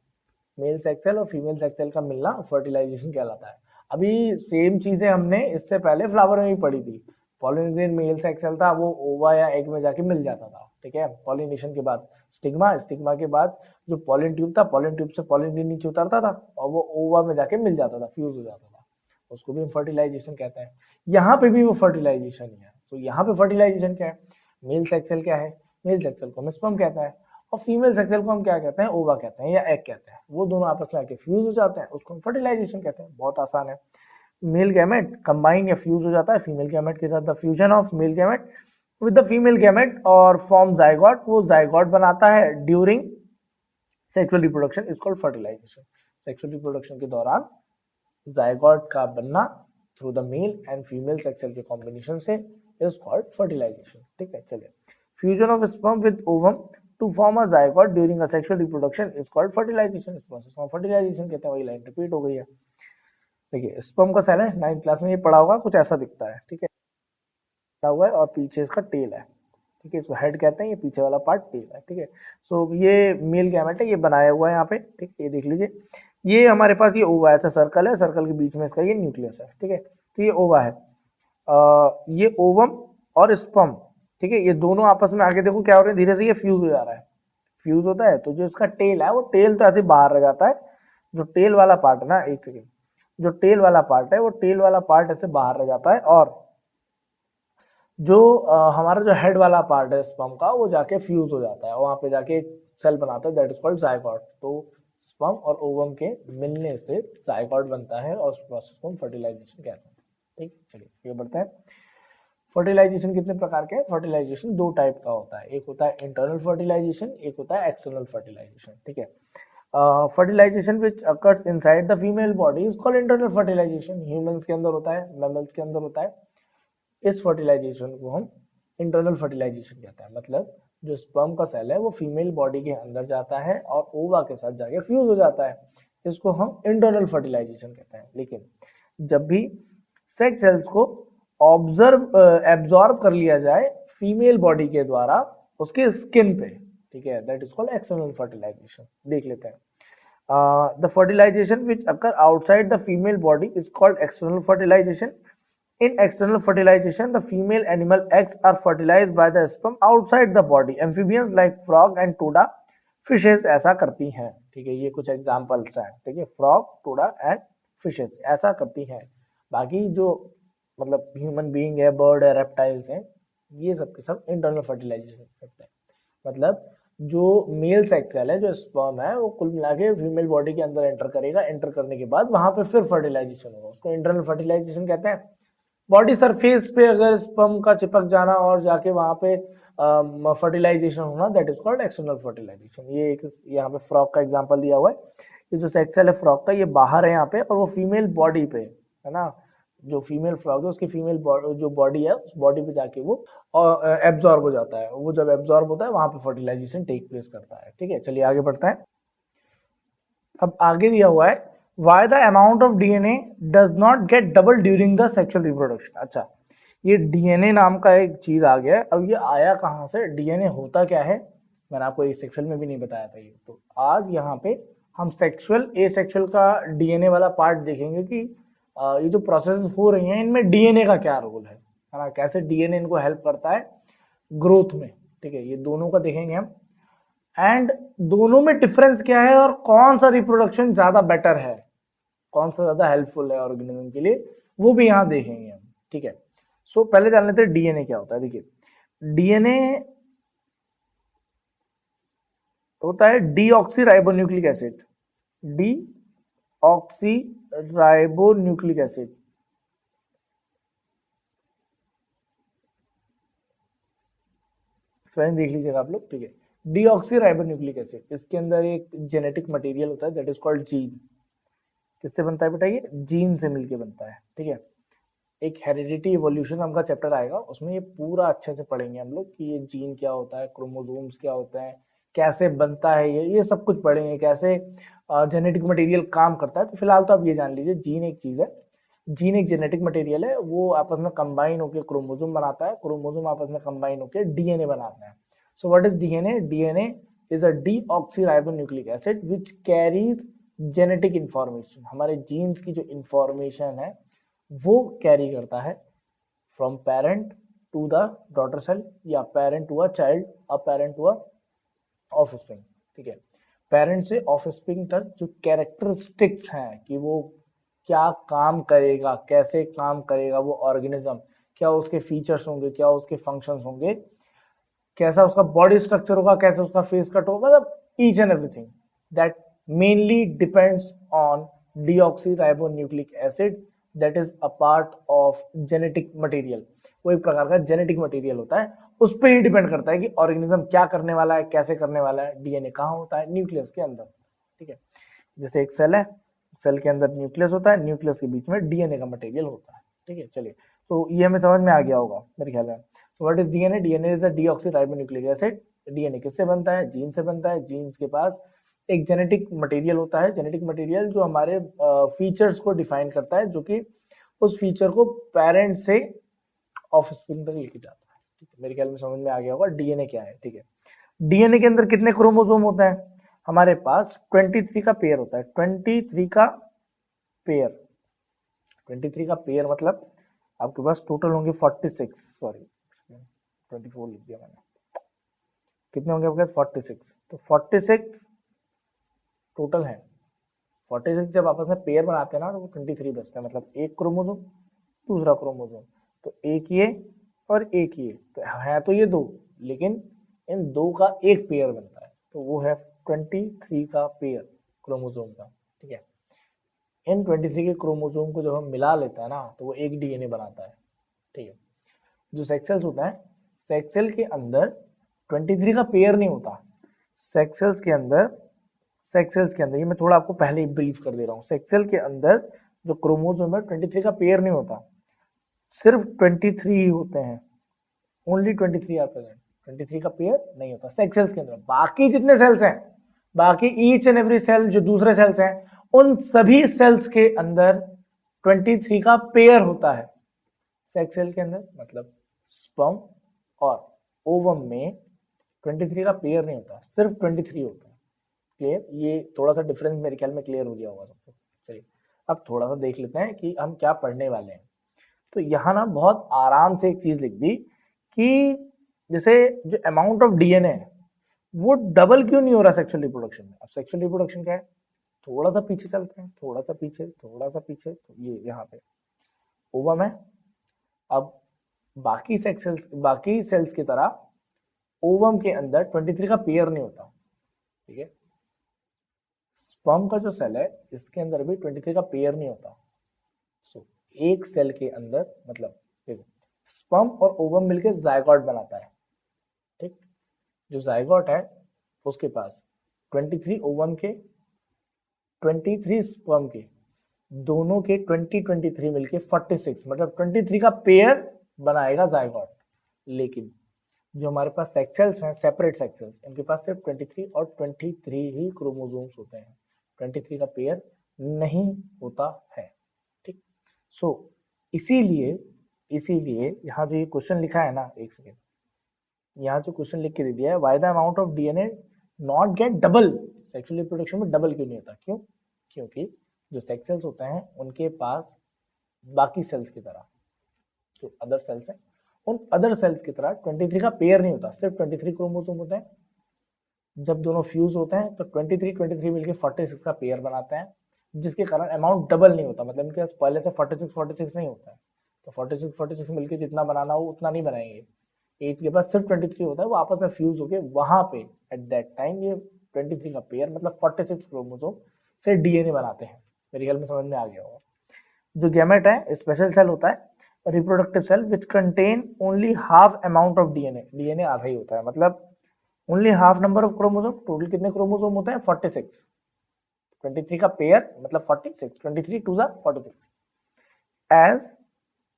मेल सेक्स सेल और फीमेल सेक्स सेल का मिलना फर्टिलाइजेशन कहलाता है। अभी सेम चीजें हमने इससे पहले फ्लावर में भी पढ़ी थी। पॉलिनेशन मेल सेक्स सेल था, वो ओवा या एग में जाके मिल जाता था, ठीक है। पॉलिनेशन के बाद स्टिग्मा, स्टिग्मा के बाद जो पॉलिन ट्यूब था, पॉलिन ट्यूब से पॉलिन नीचे उतरता था और वो ओवा में जाके मिल जाता था, फ्यूज हो जाता था, उसको भी हम फर्टिलाइजेशन कहते हैं। यहाँ पे भी वो फर्टिलाइजेशन ही है। तो यहाँ पे फर्टिलाइजेशन क्या है, मेल सेक्स सेल क्या है, मेल सेक्स सेल को हम स्पर्म कहता है, और फीमेल सेक्स सेल को हम क्या कहते हैं, ओवा कहते हैं या एग कहते हैं। वो दोनों आपस में आके फ्यूज हो जाते हैं, उसको हम फर्टिलाइजेशन कहते हैं। बहुत आसान है। मेल गैमेट कंबाइन या फ्यूज हो जाता है फीमेल गैमेट के साथ, the fusion of male gamete with the female gamete और फॉर्म जाइगोट, वो जाइगोट बनाता है during sexual reproduction is called fertilisation. Sexual reproduction के दौरान जाइगोट का बनना through the male and female sex cell के कॉम्बिनेशन से इज कॉल्ड फर्टिलाइजेशन। ठीक है, चलिए। Fusion of sperm with ovum to form a zygote during a sexual reproduction is called fertilisation. इस प्रोसेस को फर्टिलाइजेशन कहते हैं। वही लाइन रिपीट हो गई है। देखिए, स्पर्म का सेल है, 9th क्लास में ये पढ़ा होगा, कुछ ऐसा दिखता है। ठीक है, हुआ है और पीछे इसका टेल है। ठीक है, इसको हेड कहते हैं, ये पीछे वाला पार्ट टेल है। ठीक है, सो ये मेल गैमेट है, ये बनाया हुआ है यहाँ पे। ठीक है, ये देख लीजिए, ये हमारे पास ये ओवा ऐसा सर्कल है, सर्कल के बीच में इसका ये न्यूक्लियस है। ठीक है, तो ये ओवा है, ये ओवम और स्पर्म। ठीक है, ये दोनों आपस में आगे देखो क्या हो रहा है, धीरे से ये फ्यूज हो जा रहा है। फ्यूज होता है तो जो इसका टेल है, वो टेल तो ऐसे बाहर रह जाता है। जो टेल वाला पार्ट है ना, एक सेकेंड, जो टेल वाला पार्ट है, वो टेल वाला पार्ट ऐसे बाहर रह जाता है, और जो हमारा जो हेड वाला पार्ट है स्पर्म का, वो जाके फ्यूज हो जाता है, वहां पे जाके एक सेल बनाता है, दैट इज कॉल्ड जाइगोट। तो स्पर्म और ओवम के मिलने से जाइगोट बनता है और उस प्रोसेस को हम फर्टिलाइजेशन कहते हैं। ठीक, चलिए ये बढ़ते हैं। फर्टिलाइजेशन कितने प्रकार के हैं? फर्टिलाइजेशन दो टाइप का होता है, एक होता है इंटरनल फर्टिलाइजेशन, एक होता है एक्सटर्नल फर्टिलाइजेशन। ठीक है, fertilisation which occurs inside the female body is called internal fertilisation. Humans के अंदर होता है, मैमल्स के अंदर होता है। इस फर्टिलाइजेशन को हम इंटरनल फर्टिलाइजेशन कहते हैं। मतलब जो स्पर्म का सेल है वो फीमेल बॉडी के अंदर जाता है और ओवा के साथ जाके फ्यूज हो जाता है, इसको हम इंटरनल फर्टिलाइजेशन कहते हैं। लेकिन जब भी सेक्स सेल्स को एब्जॉर्ब कर लिया जाए फीमेल बॉडी के द्वारा उसके स्किन पे, ठीक है, that is called external fertilisation. देख लेते हैं। The fertilization which occur outside the female body is called external fertilization. In external fertilization, the female animal eggs are fertilized by the sperm outside the body. Amphibians like frog and toada fishes ऐसा करती हैं। ठीक है, ये कुछ examples हैं। ठीक है, फ्रॉग, टोडा एंड फिशेस ऐसा करती हैं। बाकी जो मतलब ह्यूमन बीइंग है, बर्ड है, रेप्टाइल्स हैं, ये सब के सब इंटरनल फर्टिलाइजेशन करते हैं। मतलब जो मेल सेक्स सेल है, जो स्पर्म है, वो कुल मिला के फीमेल बॉडी के अंदर एंटर करेगा, एंटर करने के बाद वहां पे फिर फर्टिलाइजेशन होगा, उसको इंटरनल फर्टिलाइजेशन कहते हैं। बॉडी सरफेस पे अगर स्पर्म का चिपक जाना और जाके वहां पे फर्टिलाइजेशन होना, that is called external fertilisation. ये एक यहाँ पे फ्रॉग का एग्जांपल दिया हुआ है। ये जो सेक्स सेल है फ्रॉग का, ये बाहर है यहाँ पे, और वो फीमेल बॉडी पे है ना, जो फीमेल फ्रॉग है उसकी फीमेल जो बॉडी है, उस बॉडी पे जाके वो एब्जॉर्ब हो जाता है। वो जब एब्जॉर्ब होता है वहां पे फर्टिलाइजेशन टेक प्लेस करता है। ठीक है, चलिए आगे बढ़ता है। अब आगे दिया हुआ है, why the amount of DNA does not get double during the sexual reproduction। अच्छा, ये डीएनए नाम का एक चीज आ गया है। अब ये आया कहाँ से, डीएनए होता क्या है, मैंने आपको एक सेक्सुअल में भी नहीं बताया था ये। तो आज यहाँ पे हम सेक्सुअल ए सेक्सुअल का डीएनए वाला पार्ट देखेंगे कि ये जो प्रोसेस हो रही हैं इनमें डीएनए का क्या रोल है ना, कैसे डीएनए इनको हेल्प करता है ग्रोथ में। ठीक है, ये दोनों का देखेंगे हम, एंड दोनों में डिफरेंस क्या है और कौन सा रिप्रोडक्शन ज्यादा बेटर है, कौन सा ज्यादा हेल्पफुल है ऑर्गेनिज्म के लिए, वो भी यहाँ देखेंगे हम। ठीक है, सो पहले जान लेते हैं डीएनए क्या होता है। देखिए, डीएनए होता है deoxy ribonucleic acid, deoxy ribonucleic acid. Spelling देख लीजिएगा आप लोग। ठीक है, डीऑक्सी राइबोन्यूक्लिक एसिड, इसके अंदर एक जेनेटिक मटेरियल होता है दैट इज कॉल्ड जीन। किससे बनता है बेटा, ये जीन से मिलके बनता है। ठीक है, एक हेरिडिटी इवोल्यूशन नाम का चैप्टर आएगा, उसमें ये पूरा अच्छे से पढ़ेंगे हम लोग कि ये जीन क्या होता है, क्रोमोसोम्स क्या होते हैं, कैसे बनता है ये सब कुछ पढ़ेंगे, कैसे जेनेटिक मटेरियल काम करता है। तो फिलहाल तो आप ये जान लीजिए, जीन एक चीज है, जीन एक जेनेटिक मटेरियल है, वो आपस में कंबाइन होकर क्रोमोसोम बनाता है, क्रोमोसोम आपस में कंबाइन होकर डीएनए बनाता है। So what is DNA? DNA is a deoxyribonucleic acid which carries genetic information. हमारे जीन्स की जो इंफॉर्मेशन है वो कैरी करता है from parent to the daughter cell, या parent to a child, a parent to a offspring. ठीक है, पेरेंट से ऑफस्प्रिंग तक जो कैरेक्टरिस्टिक्स हैं कि वो क्या काम करेगा, कैसे काम करेगा वो ऑर्गेनिज्म, क्या उसके फीचर्स होंगे, क्या उसके फंक्शंस होंगे, कैसा उसका बॉडी स्ट्रक्चर होगा, कैसे उसका फेस कट होगा, मतलब each and everything that mainly depends on deoxy ribo nucleic acid that is a part of genetic material. वो एक प्रकार का जेनेटिक मटेरियल होता है, उस पर ही डिपेंड करता है कि ऑर्गेनिज्म क्या करने वाला है, कैसे करने वाला है। डीएनए कहाँ होता है? न्यूक्लियस के अंदर। ठीक है, जैसे एक सेल है, सेल के अंदर न्यूक्लियस होता है, न्यूक्लियस के बीच में डीएनए का मटेरियल होता है। ठीक है, चलिए, तो ये हमें समझ में आ गया होगा मेरे ख्याल में। सो what is DNA? DNA is a deoxyribonucleic acid. DNA किससे बनता है? जीन से बनता है। जीन्स के पास एक जेनेटिक मटेरियल होता है, जेनेटिक मटेरियल जो हमारे फीचर्स को डिफाइन करता है, जो कि उस फीचर को पेरेंट से ऑफस्प्रिंग तक लेके जाता है। ठीक है, मेरे ख्याल में समझ में आ गया होगा डीएनए क्या है। ठीक है, डीएनए के अंदर कितने क्रोमोसोम होते हैं? हमारे पास 23 का पेयर होता है। 23 का पेयर, 23 का पेयर मतलब आपके पास टोटल होंगे 46, सॉरी 24 लिख दिया मैंने। कितने होंगे आपके पास? 46। तो 46 टोटल है। 46 जब आपस में पेयर बनाते हैं ना तो वो 23 बचता है, मतलब एक क्रोमोसोम दूसरा क्रोमोसोम, तो एक ये और एक ये, तो है तो ये दो, लेकिन इन दो का एक पेयर बनता है, तो वो है 23 का पेयर क्रोमोसोम का। ठीक है, इन 23 के क्रोमोसोम को जब हम मिला लेते हैं ना तो वो एक डीएनए बनाता है। ठीक है, जो सेक्स सेल्स होता है, सेक्स सेल के अंदर 23 का पेयर नहीं होता। सेक्स सेल्स के अंदर, सेक्स सेल्स के अंदर, ये मैं थोड़ा आपको पहले ही ब्रीफ कर दे रहा हूँ, सेक्स सेल के अंदर जो क्रोमोसोम है 23 का पेयर नहीं होता, सिर्फ 23 ही होते हैं। ओनली 23 आर प्रेजेंट, 23 का पेयर नहीं होता सेक्स सेल्स के अंदर। बाकी जितने सेल्स हैं, बाकी ईच एंड एवरी सेल जो दूसरे सेल्स हैं, उन सभी सेल्स के अंदर 23 का पेयर होता है। सेक्स सेल के अंदर मतलब स्पर्म और ओवम में 23 का पेयर नहीं होता, सिर्फ 23 होता है। क्लियर? ये थोड़ा सा डिफरेंस मेरे ख्याल में क्लियर हो गया होगा सबको। चलिए, अब थोड़ा सा देख लेते हैं कि हम क्या पढ़ने वाले हैं। तो यहाँ ना बहुत आराम से एक चीज लिख दी कि जैसे जो अमाउंट ऑफ डीएनए है वो डबल क्यों नहीं हो रहा सेक्सुअल रिप्रोडक्शन में। अब सेक्सुअल रिप्रोडक्शन क्या है? थोड़ा सा पीछे चलते हैं, थोड़ा सा पीछे, थोड़ा सा पीछे, तो ये यहाँ पे ओवम है। अब बाकी सेल्स की तरह ओवम के अंदर 23 का पेयर नहीं होता। ठीक है, स्पर्म का जो सेल है इसके अंदर भी 23 का पेयर नहीं होता। सो एक सेल के अंदर मतलब देखो, स्पर्म और ओवम मिलकर जायगोट बनाता है। ठीक, जो जायगोट है उसके पास 23 ओवम के, 23 स्पर्म के, दोनों के 23 मिलके 46, मतलब 23 का पेयर बनाएगा जायगोट। लेकिन जो हमारे पास सेक्स सेल्स हैं, सेपरेट सेक्स सेल्स, इनके पास सिर्फ 23 और 23 ही क्रोमोसोम्स होते हैं, 23 का पेयर नहीं होता है। ठीक, सो इसीलिए इसीलिए यहाँ जो ये क्वेश्चन लिखा है ना, एक सेकेंड, यहाँ जो क्वेश्चन लिख के दे दिया है, why the amount of DNA not gate double, sexual reproduction में डबल क्यों नहीं होता? क्यों? क्योंकि जो सेक्स सेल्स होते हैं उनके पास बाकी सेल्स की तरह, जो अदर सेल्स हैं, उन अदर सेल्स की तरह 23 का पेयर नहीं होता, सिर्फ 23 क्रोमोसोम होते हैं। जब दोनों फ्यूज होते हैं तो 23 मिलकर 46 का पेयर बनाते हैं, जिसके कारण अमाउंट डबल नहीं होता, मतलब इनके पास पहले से 46 नहीं होता है, तो 46 मिलकर जितना बनाना हो उतना नहीं बनाएंगे। एट के पास सिर्फ 23 होता है, वो आपस में फ्यूज होके वहां पे एट दैट टाइम ये 23 का पेयर मतलब 46 क्रोमोसोम से डीएनए बनाते हैं। मेरे ख्याल में समझ में आ गया होगा। जो गैमेट है स्पेशल सेल होता है, reproductive cell which contain only half amount of DNA, DNA आधा ही होता है, मतलब only half number of chromosome. Total कितने क्रोमोसोम होते हैं? 46। 23 का पेयर मतलब 46, 23 to the 46, as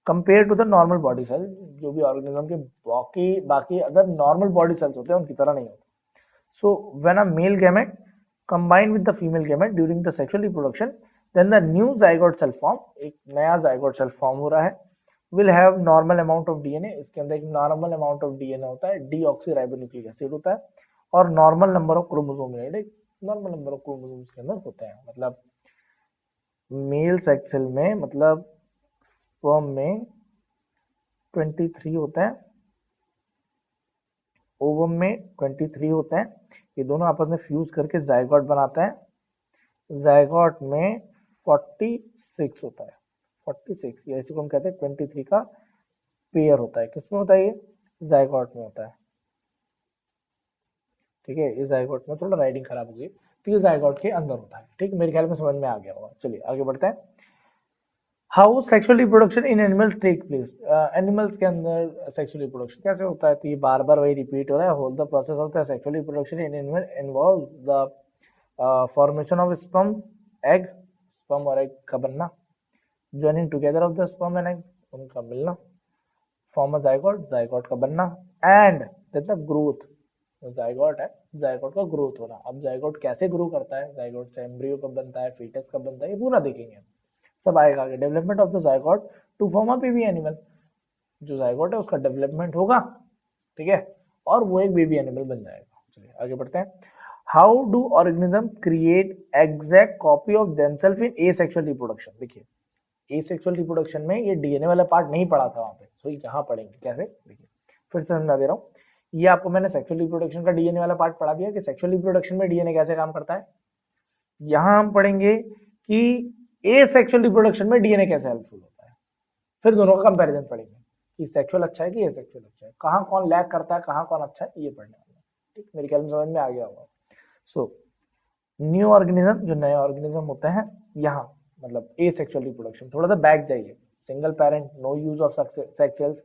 compare to the normal body cell, जो भी ऑर्गेनिज्म के बाकी बाकी अदर नॉर्मल बॉडी सेल्स होते हैं उनकी तरह नहीं होता। So when a male gamete combined with the female gamete during the sexual reproduction, then the new zygote cell form, एक नया zygote cell form हो रहा है, will have normal amount of DNA, इसके अंदर एक normal amount of DNA होता है, deoxyribonucleic acid होता है, और normal number of chromosome unit, normal number of chromosomes के अंदर होते हैं। मतलब मेल सेक्स सेल में, मतलब स्पर्म में 23 होता है, ओवम में 23 होता है, ये दोनों आपस में फ्यूज करके जायगोट बनाता है। जायगोट में 46 होता है, 46, ये इसी को हम कहते हैं 23 का पेयर होता है। किसमें होता है? ये जायगोट में होता है। ठीक है, इस जायगोट में थोड़ा राइटिंग खराब हो गई, तो ये जायगोट के अंदर होता है। ठीक, मेरे ख्याल में समझ में आ गया होगा। चलिए आगे बढ़ते हैं। How sexual reproduction in animals take place, animals के अंदर सेक्सुअल रिप्रोडक्शन कैसे होता है? तो ये बार बार वही रिपीट हो रहा है। Whole the process of the sexual reproduction in animal involve the formation of sperm, egg, sperm और एग का बनना, joining together of the sperm and egg, उनका मिलना, फॉर्म अ जायगोट, जायगोट का बनना, and then the growth, zygote है, zygote का growth होना। अब जायगोट कैसे ग्रो करता है, जायगोट से एम्ब्रियो कब बनता है, फीटस कब बनता है, ये पूरा देखेंगे, सब आएगा आगे। Development of the zygote to form a baby animal, जो जायगोट है उसका डेवलपमेंट होगा, ठीक है, और वो एक बेबी एनिमल बन जाएगा। चलिए आगे बढ़ते हैं। How do organism create exact copy of themselves in asexual reproduction? देखिए, एसेक्सुअल रिप्रोडक्शन में ये डीएनए वाला पार्ट नहीं पढ़ा था वहां पे, तो यहाँ पढ़ेंगे कैसे। देखिए फिर से समझा दे रहा हूँ, ये आपको मैंने सेक्सुअल रिप्रोडक्शन का डीएनए वाला पार्ट पढ़ा दिया कि सेक्सुअल रिप्रोडक्शन में डीएनए कैसे काम करता है। यहाँ हम पढ़ेंगे कि एसेक्सुअल रिप्रोडक्शन में डीएनए कैसे हेल्पफुल होता है। फिर दोनों का कंपैरिजन पढ़ेंगे कि सेक्सुअल अच्छा है कि एसेक्सुअल अच्छा है, कहाँ कौन लैग करता है, कहाँ कौन अच्छा है, ये पढ़ने वाला है। ठीक, मेरे ख्याल में समझ में आ गया होगा। सो न्यू ऑर्गेनिज्म, जो नए ऑर्गेनिज्म होते हैं, यहाँ मतलब एसेक्सुअल रिप्रोडक्शन, थोड़ा सा बैक जाइए। Single parent, no use of sex cells,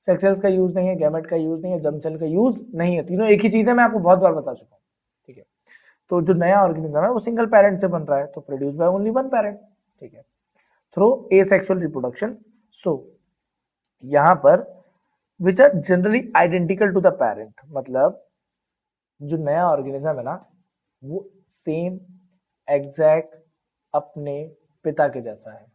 sex cells का यूज नहीं है, गैमेट का यूज नहीं है, जर्म सेल का यूज नहीं है, तीनों एक ही चीज है, मैं आपको बहुत बार बता चुका हूँ। ठीक है, तो जो नया ऑर्गेनिज्म है वो सिंगल पेरेंट से बन रहा है, तो produce by only one parent. ठीक है, थ्रू एसेक्सुअल रिप्रोडक्शन। सो यहाँ पर which are generally identical to the parent, मतलब जो नया ऑर्गेनिज्म है ना, वो सेम एग्जैक्ट अपने पिता के जैसा है।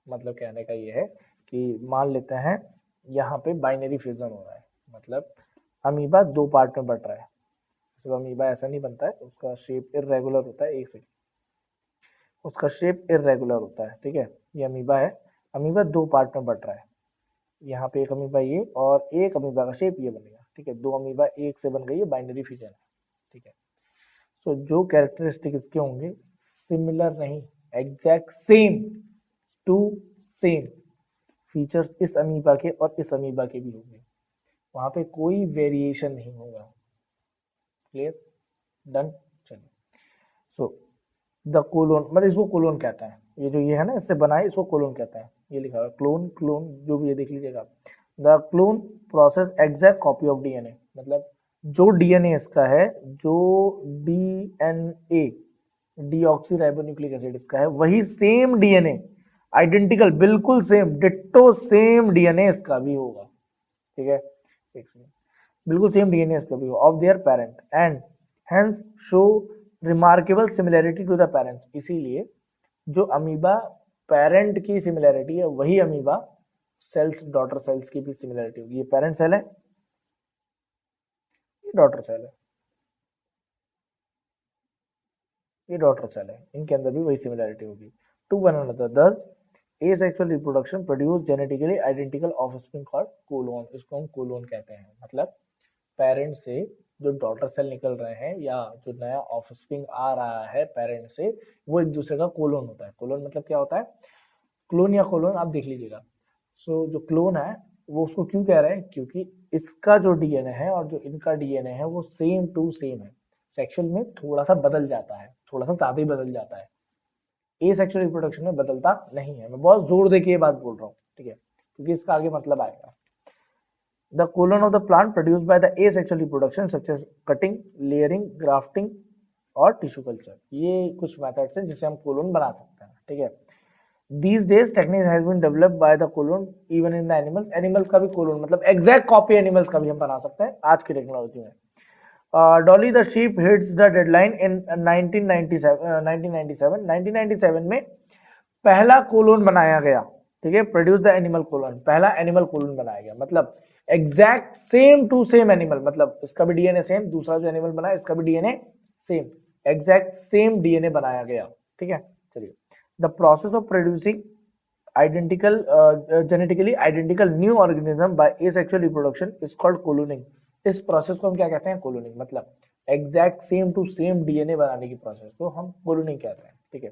मतलब कहने का ये है कि मान लेते हैं यहाँ पे बाइनरी फ्यूजन हो रहा है, मतलब अमीबा दो पार्ट में बट रहा है। सिर्फ अमीबा ऐसा नहीं बनता है, उसका शेप इरेगुलर होता है, एक सेकंड, उसका शेप इरेगुलर होता है। ठीक है, ये अमीबा है, अमीबा दो पार्ट में बट रहा है, यहाँ पे एक अमीबा ये और एक अमीबा का शेप ये बनेगा। ठीक है, दो अमीबा एक से बन गई है, बाइनरी फ्यूजन है। ठीक है, सो जो कैरेक्टरिस्टिक इसके होंगे सिमिलर नहीं, exact same to same features इस अमीबा के और इस अमीबा के भी होंगे, वहां पे कोई वेरिएशन नहीं होगा। Clear, done. चलिए, सो द कोलोन, मतलब इसको कोलोन कहते हैं, ये जो ये है ना इससे बना है, इसको कोलोन कहते हैं। ये लिखा हुआ क्लोन, क्लोन जो भी ये देख लीजिएगा। The clone process exact copy of DNA, मतलब जो डीएनए इसका है, जो डीएनए डीऑक्सी राइबोन्यूक्लिक एसिड इसका है, वही सेम डीएनए, आइडेंटिकल, बिल्कुल सेम डिट्टो सेम डीएनए इसका भी होगा। ठीक है, एक सेकंड, बिल्कुल सेम डीएनए इसका भी होगा of their parent, and hence show remarkable similarity to the parents. इसीलिए जो अमीबा पेरेंट की सिमिलैरिटी है, वही अमीबा सेल्स, डॉटर सेल्स की भी सिमिलैरिटी होगी। ये पेरेंट सेल है, ये डॉटर सेल है, ये डॉटर सेल है, इनके अंदर भी वही सिमिलैरिटी होगी to one another. Thus asexual reproduction produce genetically identical offspring called clone, इसको हम कोलोन कहते हैं। मतलब पेरेंट से जो डॉटर सेल निकल रहे हैं या जो नया ऑफस्प्रिंग आ रहा है पेरेंट से, वो एक दूसरे का कोलोन होता है। कोलोन मतलब क्या होता है, क्लोन या कोलोन आप देख लीजिएगा। सो जो क्लोन है वो उसको क्यों कह रहे हैं, क्योंकि इसका जो डीएनए है और जो इनका डीएनए है वो सेम टू सेम है। सेक्सुअल में थोड़ा सा बदल जाता है, थोड़ा सा ज्यादा ही बदल जाता है, ए सेक्सुअल रिप्रोडक्शन में बदलता नहीं है। मैं बहुत जोर देके ये बात बोल रहा हूँ, ठीक है, क्योंकि इसका आगे मतलब आएगा। The clone of the plant produced by the asexual reproduction such as cutting, layering, grafting और टिश्यू कल्चर, ये कुछ मेथड्स हैं जिससे हम कोलन बना सकते हैं। ठीक है, these days techniques has been developed by the colon even in the animals, animals का भी कोलोन मतलब एग्जैक्ट कॉपी एनिमल्स का भी हम बना सकते हैं आज की टेक्नोलॉजी में। Dolly the sheep hits the deadline in 1997 में पहला कोलोन बनाया गया। ठीक है, प्रोड्यूस द एनिमल कोलोन, पहला एनिमल कोलोन बनाया गया, मतलब exact same to same animal, मतलब इसका भी डीएनए सेम, दूसरा जो एनिमल बना इसका भी DNA same, exact same DNA बनाया गया। ठीक है, चलिए, the process of producing identical genetically identical new organism by asexual reproduction is called cloning। इस प्रोसेस को हम क्या कहते हैं, कोलोनिंग, मतलब exact same to same DNA बनाने की प्रोसेस को हम कोलोनिंग कहते हैं। ठीक है,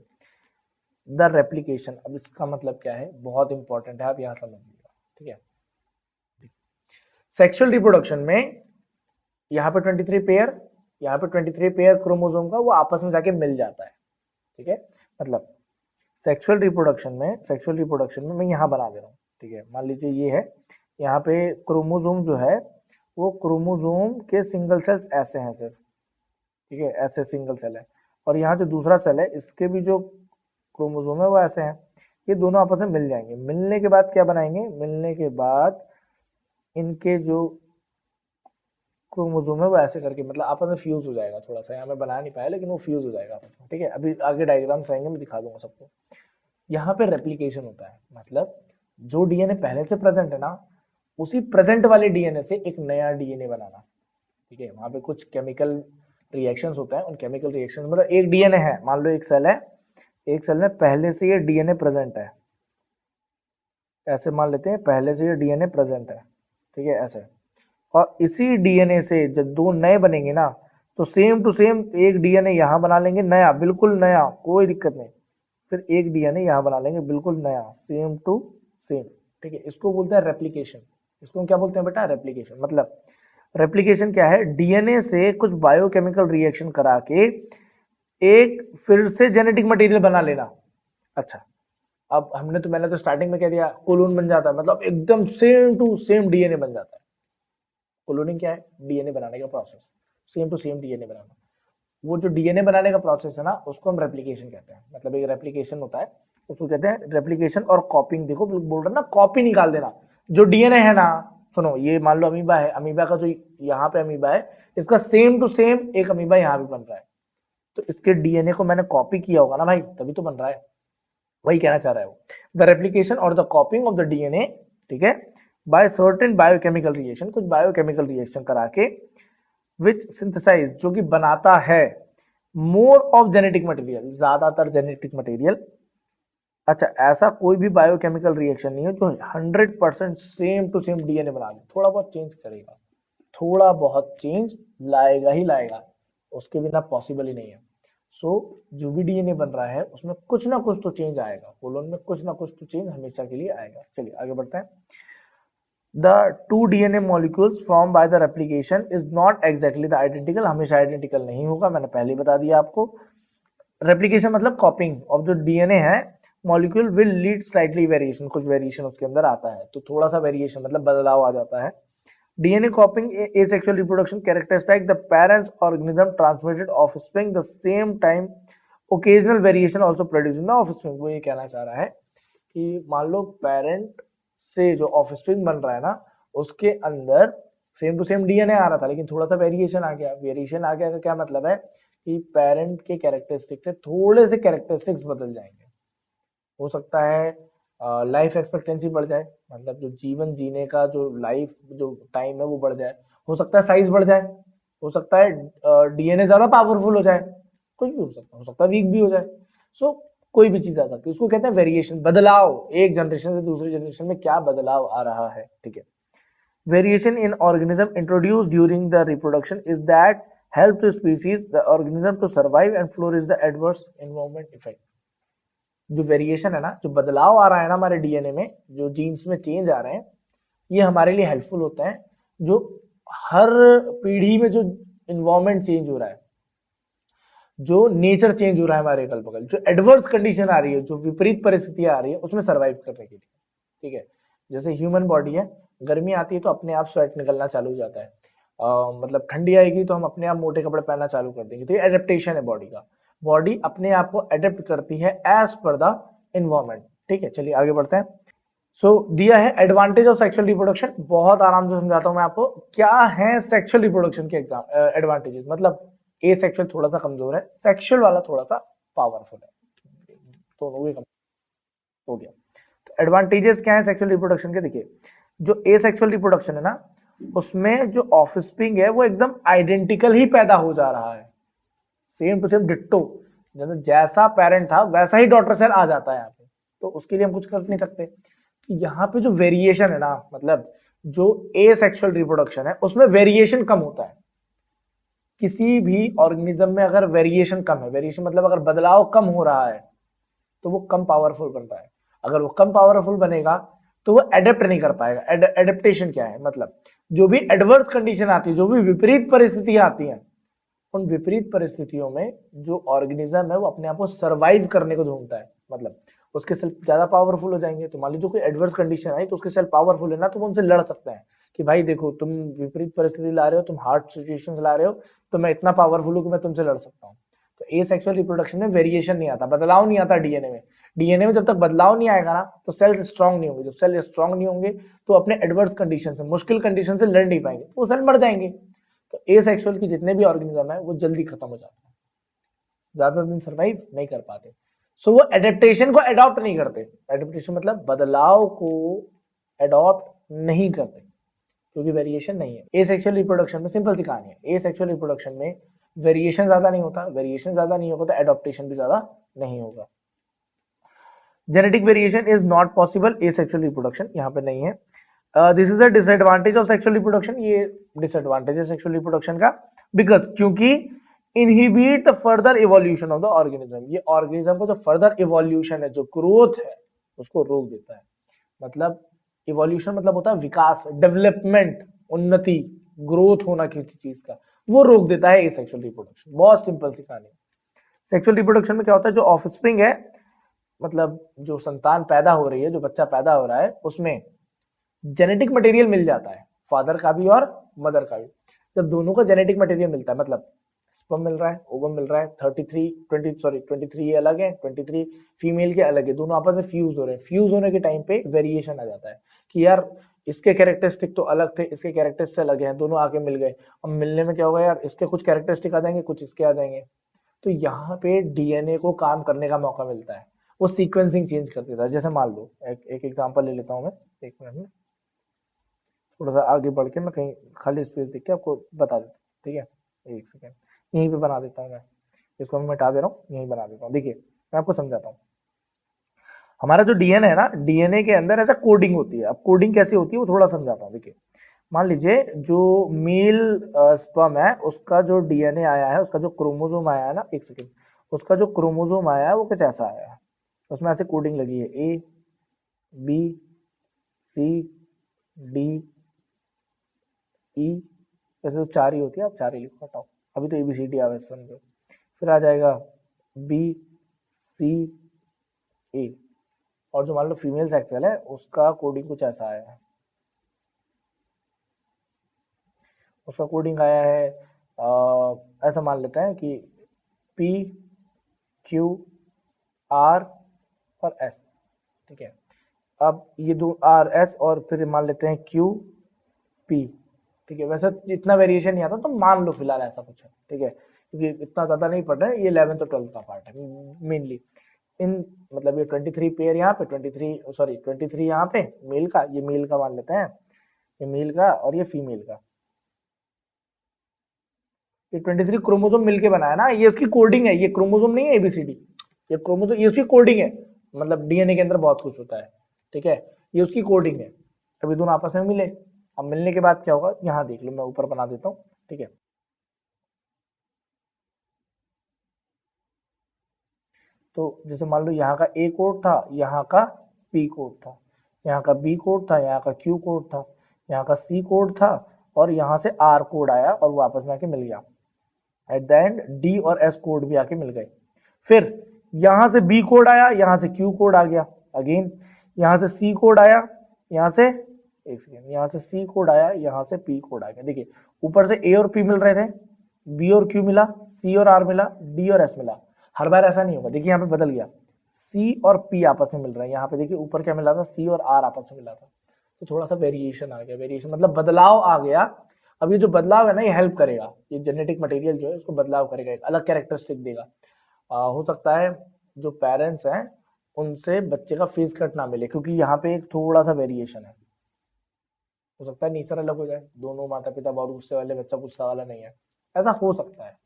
द रेप्लिकेशन, अब इसका मतलब क्या है, बहुत इंपॉर्टेंट है, आप यहां समझिएगा। ठीक है, सेक्सुअल रिप्रोडक्शन में यहाँ पे 23 पेयर, यहाँ पे 23 पेयर क्रोमोसोम का वो आपस में जाके मिल जाता है, ठीक है। मतलब सेक्सुअल रिप्रोडक्शन में मैं यहाँ बना दे रहा हूँ, ठीक है। मान लीजिए ये है, यहाँ पे क्रोमोसोम जो है वो क्रोमोसोम के सिंगल सेल्स ऐसे हैं सिर्फ, ठीक है, ऐसे सिंगल सेल है। और यहाँ जो दूसरा सेल है इसके भी जो क्रोमोसोम है वो ऐसे हैं। ये दोनों आपस में मिल जाएंगे। मिलने के बाद क्या बनाएंगे, मिलने के बाद इनके जो क्रोमोसोम है वो ऐसे करके मतलब आपस में फ्यूज हो जाएगा। थोड़ा सा यहाँ मैं बना नहीं पाया लेकिन वो फ्यूज हो जाएगा आपस में, ठीक है। अभी आगे डायग्राम्स आएंगे, मैं दिखा दूंगा सबको। यहाँ पे रेप्लिकेशन होता है, मतलब जो डीएनए पहले से प्रेजेंट है ना, उसी प्रेजेंट वाले डीएनए से एक नया डीएनए बनाना, ठीक है। वहां पे कुछ केमिकल रिएक्शंस होता है, उन केमिकल रिएक्शंस मतलब एक डीएनए है, मान लो एक सेल है, एक सेल में पहले से ये डीएनए प्रेजेंट है, ऐसे मान लेते हैं पहले से ये डीएनए प्रेजेंट है, ठीक है, ऐसे। और इसी डीएनए से जब दो नए बनेंगे ना, तो सेम टू सेम एक डीएनए यहाँ बना लेंगे नया, बिल्कुल नया, कोई दिक्कत नहीं। फिर एक डीएनए यहाँ बना लेंगे बिल्कुल नया, सेम टू सेम, ठीक है। इसको बोलते हैं रेप्लिकेशन। इसको क्या बोलते हैं बेटा, रेप्लिकेशन। मतलब रेप्लिकेशन क्या है, डीएनए से कुछ बायोकेमिकल रिएक्शन करा के एक फिर से जेनेटिक मटेरियल बना लेना। अच्छा, अब मैंने तो स्टार्टिंग में कह दिया कोलोन बन जाता है, मतलब एकदम सेम टू सेम डीएनए बन जाता है। कोलोनिंग क्या है, डीएनए बनाने का process, same to same DNA बनाना। वो जो डीएनए बनाने का प्रोसेस है ना, उसको हम रेप्लिकेशन कहते हैं। मतलब एक रेप्लिकेशन होता है, उसको कहते हैं रेप्लिकेशन और कॉपिंग। देखो बोल रहा ना, कॉपी निकाल देना। जो डीएनए है ना, सुनो, ये मान लो अमीबा है, अमीबा का जो यहाँ पे अमीबा है, इसका सेम टू सेम एक अमीबा यहाँ भी बन रहा है। तो इसके डीएनए को मैंने कॉपी किया होगा ना भाई, तभी तो बन रहा है। वही कहना चाह रहा है वो, द रेप्लिकेशन और द कॉपिंग ऑफ द डीएनए, ठीक है, बाय सर्टेन बायोकेमिकल रिएक्शन, कुछ बायोकेमिकल रिएक्शन करा के, विच सिंथेसाइज, जो कि बनाता है मोर ऑफ जेनेटिक मटेरियल, ज्यादातर जेनेटिक मटेरियल। अच्छा, ऐसा कोई भी बायोकेमिकल रिएक्शन नहीं है जो 100% सेम टू सेम डीएनए बना दे। थोड़ा बहुत चेंज करेगा, थोड़ा बहुत चेंज लाएगा ही लाएगा, उसके बिना पॉसिबल ही नहीं है। सो जो भी डीएनए बन रहा है उसमें कुछ ना कुछ तो चेंज आएगा, कोलोन में कुछ ना कुछ तो चेंज हमेशा के लिए आएगा। चलिए आगे बढ़ते हैं। The two DNA molecules formed by the replication is not exactly the identical, हमेशा आइडेंटिकल नहीं होगा, मैंने पहले ही बता दिया आपको। रेप्लिकेशन मतलब कॉपिंग ऑफ जो डीएनए है, molecule will lead slightly variation, कुछ वेरिएशन उसके अंदर आता है, तो थोड़ा सा वेरिएशन मतलब बदलाव आ जाता है। DNA कॉपिंग asexual reproduction characteristic the parents organism transmitted offspring the same time, occasional variation also producing the offspring। वो ये कहना चाह रहा है कि मान लो पेरेंट से जो ऑफस्प्रिंग बन रहा है ना, उसके अंदर सेम टू सेम डीएनए आ रहा था, लेकिन थोड़ा सा वेरिएशन आ गया। वेरिएशन आ गया का क्या मतलब है कि पेरेंट के कैरेक्टरिस्टिक्स से थोड़े से कैरेक्टरिस्टिक्स बदल जाएंगे। हो सकता है लाइफ एक्सपेक्टेंसी बढ़ जाए, मतलब जो जीवन जीने का जो लाइफ जो टाइम है वो बढ़ जाए। हो सकता है साइज बढ़ जाए, हो सकता है डीएनए ज्यादा पावरफुल हो जाए, कुछ भी हो सकता है वीक भी हो जाए। सो कोई भी चीज आ सकती है, उसको कहते हैं वेरिएशन, बदलाव। एक जनरेशन से दूसरी जनरेशन में क्या बदलाव आ रहा है, ठीक है। Variation in organism introduce during the reproduction is that help to species the organism to survive and flourish the adverse environment effect. जो वेरिएशन है ना, जो बदलाव आ रहा है ना हमारे डीएनए में, जो जीन्स में चेंज आ रहे हैं, ये हमारे लिए हेल्पफुल होते हैं। जो हर पीढ़ी में जो इन्वायरमेंट चेंज हो रहा है, जो नेचर चेंज हो रहा है हमारे अगल बगल, जो एडवर्स कंडीशन आ रही है, जो विपरीत परिस्थितियां आ रही है, उसमें सर्वाइव करने के लिए, ठीक है। जैसे ह्यूमन बॉडी है, गर्मी आती है तो अपने आप स्वेट निकलना चालू हो जाता है, मतलब ठंडी आएगी तो हम अपने आप मोटे कपड़े पहनना चालू कर देंगे। तो ये एडेप्टेशन है बॉडी का, बॉडी अपने आप को एडेप्ट करती है एज पर द इन्वायरमेंट, ठीक है। चलिए आगे बढ़ते हैं। सो दिया है एडवांटेज ऑफ सेक्सुअल रिप्रोडक्शन, बहुत आराम से समझाता हूं मैं आपको क्या है सेक्सुअल रिप्रोडक्शन के एग्जाम एडवांटेजेस। मतलब ए सेक्सुअल थोड़ा सा कमजोर है, सेक्सुअल वाला थोड़ा सा पावरफुल है, तो हो गया। तो एडवांटेजेस क्या है सेक्सुअल रिप्रोडक्शन के, देखिए जो ए सेक्सुअल रिप्रोडक्शन है ना, उसमें जो ऑफस्प्रिंग है वो एकदम आइडेंटिकल ही पैदा हो जा रहा है, सेम टू सेम डिट्टो, जैसा पेरेंट था वैसा ही डॉटर सेल आ जाता है यहाँ पे। तो उसके लिए हम कुछ कर नहीं सकते। यहाँ पे जो वेरिएशन है ना, मतलब जो ए सेक्सुअल रिप्रोडक्शन है उसमें वेरिएशन कम होता है। किसी भी ऑर्गेनिज्म में अगर वेरिएशन कम है, वेरिएशन मतलब अगर बदलाव कम हो रहा है, तो वो कम पावरफुल बन रहा है। अगर वो कम पावरफुल बनेगा तो वो एडेप्ट नहीं कर पाएगा। एडेप्टेशन क्या है, मतलब जो भी एडवर्स कंडीशन आती है, जो भी विपरीत परिस्थितियां आती हैं, उन विपरीत परिस्थितियों में जो ऑर्गेनिज्म है वो अपने आप को सर्वाइव करने को ढूंढता है, मतलब उसके सेल ज्यादा पावरफुल हो जाएंगे। तो मान लीजिए कोई एडवर्स कंडीशन आई तो उसके सेल पावरफुल है ना, तो वो उनसे लड़ सकते हैं कि भाई देखो तुम विपरीत परिस्थिति ला रहे हो, तुम हार्ड सिचुएशंस ला रहे हो, तो मैं इतना पावरफुल हूं कि मैं तुमसे लड़ सकता हूँ। तो ए सेक्सुअल रिप्रोडक्शन में वेरिएशन नहीं आता, बदलाव नहीं आता डीएनए में। डीएनए में जब तक बदलाव नहीं आएगा ना तो सेल्स स्ट्रांग नहीं होंगे। जब सेल स्ट्रांग नहीं होंगे तो अपने एडवर्स कंडीशन से, मुश्किल कंडीशन से लड़ नहीं पाएंगे, तो वो सेल मर जाएंगे। तो ए सेक्सुअल के जितने भी ऑर्गेनिज्म है वो जल्दी खत्म हो जाते हैं, ज्यादा दिन सर्वाइव नहीं कर पाते। सो वो एडेप्टेशन को अडॉप्ट नहीं करते। एडेप्टेशन मतलब बदलाव को अडॉप्ट नहीं करते क्योंकि वेरिएशन नहीं है। ए सेक्सुअल रिप्रोडक्शन में सिंपल सी कहानी है, ए सेक्सुअल रिप्रोडक्शन में वेरिएशन ज्यादा नहीं होता, वेरिएशन ज्यादा नहीं होगा तो एडॉप्टेशन भी ज्यादा नहीं होगा। Genetic variation is not possible A sexual reproduction, यहाँ पे नहीं है। This is a disadvantage of sexual reproduction, ये डिसएडवांटेज है सेक्सुअल रिप्रोडक्शन का, बिकॉज क्योंकि inhibit the further evolution of the organism, ये ऑर्गेनिज्म को जो फर्दर इवोल्यूशन है, जो ग्रोथ है, उसको रोक देता है। मतलब इवोल्यूशन मतलब होता है विकास, डेवलपमेंट, उन्नति, ग्रोथ होना किसी चीज का, वो रोक देता है ए सेक्सुअल रिप्रोडक्शन। बहुत सिंपल सी कहानी। सेक्सुअल रिप्रोडक्शन में क्या होता है, जो ऑफस्प्रिंग है, मतलब जो संतान पैदा हो रही है, जो बच्चा पैदा हो रहा है, उसमें जेनेटिक मटेरियल मिल जाता है, फादर का भी और मदर का भी। जब दोनों का जेनेटिक मटेरियल मिलता है, मतलब स्पर्म मिल रहा है, ओवम मिल रहा है, 23 ये अलग है, 23 फीमेल के अलग है, दोनों आपस में फ्यूज हो रहे हैं। फ्यूज होने के टाइम पे वेरिएशन आ जाता है कि यार इसके कैरेक्टरिस्टिक तो अलग थे, इसके कैरेक्टरिस्टिक अलग हैं, दोनों आके मिल गए। अब मिलने में क्या होगा यार, इसके कुछ कैरेक्टरिस्टिक आ जाएंगे, कुछ इसके आ जाएंगे। तो यहाँ पे डीएनए को काम करने का मौका मिलता है, वो सीक्वेंसिंग चेंज कर देता है। जैसे मान लो एक एग्जांपल ले लेता हूँ मैं, एक मिनट में थोड़ा सा आगे बढ़ के मैं कहीं खाली स्पेस देख के आपको बता देता हूँ, ठीक है। एक सेकेंड यहीं पे बना देता हूँ मैं, इसको मैं मिटा दे रहा हूँ, यहीं बना देता हूँ। देखिए मैं आपको समझाता हूँ। हमारा जो डीएनए है ना, डीएनए के अंदर ऐसा कोडिंग होती है। अब कोडिंग कैसे होती है वो थोड़ा समझाता हूँ। देखिए मान लीजिए जो मेल स्पर्म है, उसका जो डीएनए आया है, उसका जो क्रोमोसोम आया है ना, एक सेकेंड, उसका जो क्रोमोसोम आया है वो कुछ ऐसा आया है, उसमें ऐसे कोडिंग लगी है A B C D E, वैसे तो 4 ही होती है, आप 4 ही लिखो, हटाओ, अभी तो एबीसीडी आवे समझो। फिर आ जाएगा बी सी ए, और जो मान लो फीमेल सेक्सुअल है उसका कोडिंग कुछ ऐसा आया है, उसका कोडिंग आया है ऐसा मान लेते हैं कि पी क्यू आर और एस, ठीक है। अब ये दो आर एस और फिर मान लेते हैं क्यू पी, ठीक है। वैसे इतना वेरिएशन नहीं आता, तो मान लो फिलहाल ऐसा कुछ है, ठीक है, क्योंकि इतना ज्यादा नहीं पढ़ रहे हैं, ये 11th और 12th का पार्ट है मेनली। इन मतलब ये 23 पेयर यहाँ पे, 23 यहाँ पे मेल का, ये मेल का मान लेते हैं, ये मेल का और ये फीमेल का, ये 23 क्रोमोसोम मिलके बनाया ना, ये उसकी कोडिंग है, ये क्रोमोसोम नहीं है एबीसीडी, ये क्रोमोसोम, ये उसकी कोडिंग है। मतलब डीएनए के अंदर बहुत कुछ होता है, ठीक है, ये उसकी कोडिंग है। अभी दोनों आपस में मिले, अब मिलने के बाद क्या होगा, यहाँ देख लो, मैं ऊपर बना देता हूँ, ठीक है। तो जैसे मान लो यहाँ का ए कोड था, यहाँ का पी कोड था, यहाँ का बी कोड था, यहाँ का क्यू कोड था, यहाँ का सी कोड था, और यहाँ से आर कोड आया और वो आपस में आके मिल गया। एट द एंड डी और एस कोड भी आके मिल गए। फिर यहां से बी कोड आया, यहां से क्यू कोड आ गया, अगेन यहां से सी कोड आया, यहां से एक सेकेंड, यहां से सी कोड आया, यहां से पी कोड आ गया। देखिए ऊपर से ए और पी मिल रहे थे, बी और क्यू मिला, सी और आर मिला, डी और एस मिला। हर बार ऐसा नहीं होगा, देखिए यहाँ पे बदल गया, सी और पी आपस में मिल रहे हैं। यहाँ पे देखिए ऊपर क्या मिला था, सी और आर आपस में मिला था, तो थोड़ा सा वेरिएशन आ गया। वेरिएशन मतलब बदलाव आ गया। अब ये जो बदलाव है ना, ये हेल्प करेगा, ये जेनेटिक मटेरियल जो है उसको बदलाव करेगा, एक अलग कैरेक्टरिस्टिक देगा। हो सकता है जो पेरेंट्स हैं उनसे बच्चे का फेस कट ना मिले, क्योंकि यहाँ पे एक थोड़ा सा वेरिएशन है। हो सकता है नेचर अलग हो जाए, दोनों माता पिता बहुत गुस्से वाले, बच्चा गुस्सा वाला नहीं है, ऐसा हो सकता है,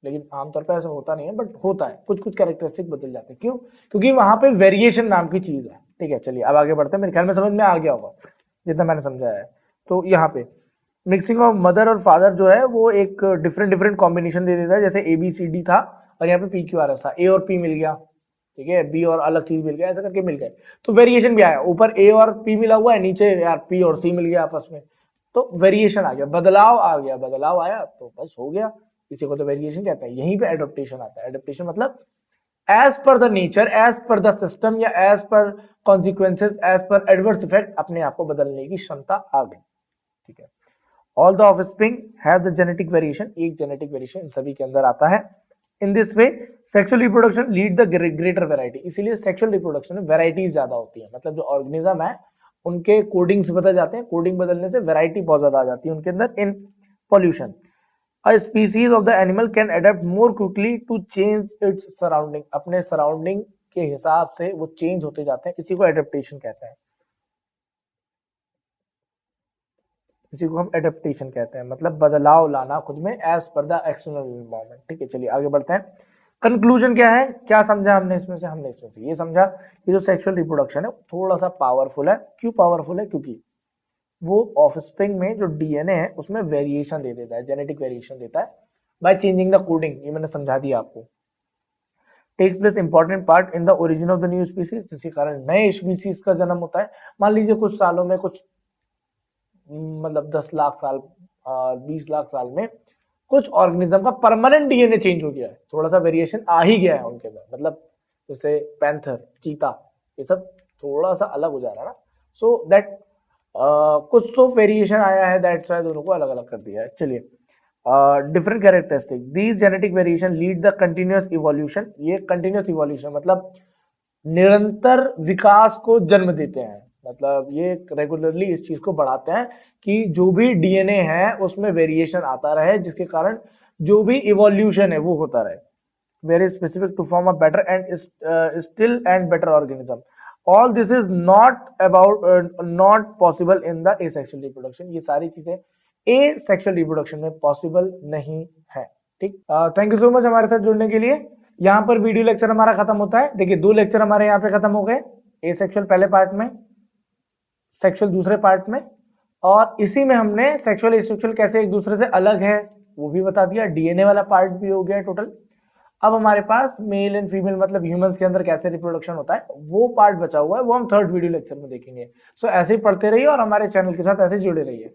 लेकिन आमतौर पर ऐसा होता नहीं है, बट होता है, कुछ कुछ कैरेक्टरिस्टिक बदल जाते हैं। क्यों? क्योंकि वहां पे वेरिएशन नाम की चीज है, ठीक है। चलिए अब आगे बढ़ते हैं, मेरे ख्याल में समझ में आ गया होगा जितना मैंने समझाया है। तो यहाँ पे मिक्सिंग ऑफ मदर और फादर जो है वो एक डिफरेंट डिफरेंट कॉम्बिनेशन दे देता है। जैसे ए बी सी डी था और यहाँ पे पी क्यू आर एस था, ए और पी मिल गया, ठीक है, बी और अलग चीज मिल गया, ऐसा करके मिल गए, तो वेरिएशन भी आया। ऊपर ए और पी मिला हुआ है, नीचे यार पी और सी मिल गया आपस में, तो वेरिएशन आ गया, बदलाव आ गया, बदलाव आया तो बस हो गया, इसी को तो वेरिएशन कहते हैं। यहीं पे एडोप्टेशन आता है। एडोप्टेशन मतलब as per the nature, as per the system या as per consequences, as per adverse effect अपने आप को बदलने की क्षमता आ गई। ठीक है। All the offspring have the genetic variation, एक जेनेटिक वेरिएशन इन सभी के अंदर आता है। In this way sexual reproduction lead the greater variety, इसीलिए सेक्सुअल रिप्रोडक्शन में वैरायटीज ज्यादा होती है। मतलब जो ऑर्गेनिज्म है उनके कोडिंग्स बदल जाते हैं, कोडिंग बदलने से वैरायटी बहुत ज्यादा आ जाती है उनके अंदर। इन pollution a species of the animal can adapt more quickly to change its surrounding, अपने सराउंडिंग के हिसाब से वो चेंज होते जाते हैं, इसी को एडेप्टेशन कहते हैं। इसी को हम एडेप्टेशन कहते हैं, मतलब बदलाव लाना खुद में as per the external environment. ठीक है, चलिए आगे बढ़ते हैं। कंक्लूजन क्या है, क्या समझा हमने इसमें से? हमने इसमें से ये समझा कि जो सेक्सुअल रिप्रोडक्शन है थोड़ा सा पावरफुल है। क्यों पावरफुल है? क्योंकि वो ऑफस्प्रिंग में जो डीएनए है उसमें वेरिएशन दे देता है, जेनेटिक वेरिएशन देता है बाय चेंजिंग द कोडिंग। ये मैंने समझा दिया आपको। Takes place important part in the origin of the new species, जिसके कारण नए स्पीसीज का जन्म होता है। मान लीजिए कुछ सालों में, कुछ मतलब 10 लाख साल 20 लाख साल में कुछ ऑर्गेनिज्म का परमानेंट डीएनए चेंज हो गया है, थोड़ा सा वेरिएशन आ ही गया है उनके अंदर। मतलब जैसे पैंथर, चीता, ये सब थोड़ा सा अलग हो जा रहा है ना, सो दैट कुछ तो वेरिएशन आया है, दैट्स व्हाई दोनों को अलग अलग कर दिया है। चलिए, different characteristic, these genetic variation lead the continuous evolution. ये कंटिन्यूअस इवोल्यूशन मतलब निरंतर विकास को जन्म देते हैं। मतलब ये रेगुलरली इस चीज को बढ़ाते हैं कि जो भी डीएनए है उसमें वेरिएशन आता रहे, जिसके कारण जो भी इवोल्यूशन है वो होता रहे। Very specific to form a better and still and better organism. All this is not about not possible in the asexual reproduction. ये सारी चीजें एसेक्सुअल रिप्रोडक्शन में पॉसिबल नहीं है। ठीक, थैंक यू सो मच हमारे साथ जुड़ने के लिए। यहाँ पर वीडियो लेक्चर हमारा खत्म होता है। देखिए 2 लेक्चर हमारे यहाँ पे खत्म हो गए, एसेक्सुअल पहले पार्ट में, सेक्सुअल दूसरे पार्ट में, और इसी में हमने सेक्सुअल एसेक्सुअल कैसे एक दूसरे से अलग है वो भी बता दिया। डीएनए वाला पार्ट भी हो गया टोटल। अब हमारे पास मेल एंड फीमेल मतलब ह्यूमंस के अंदर कैसे रिप्रोडक्शन होता है वो पार्ट बचा हुआ है, वो हम 3rd वीडियो लेक्चर में देखेंगे। सो ऐसे ही पढ़ते रहिए और हमारे चैनल के साथ ऐसे जुड़े रहिए।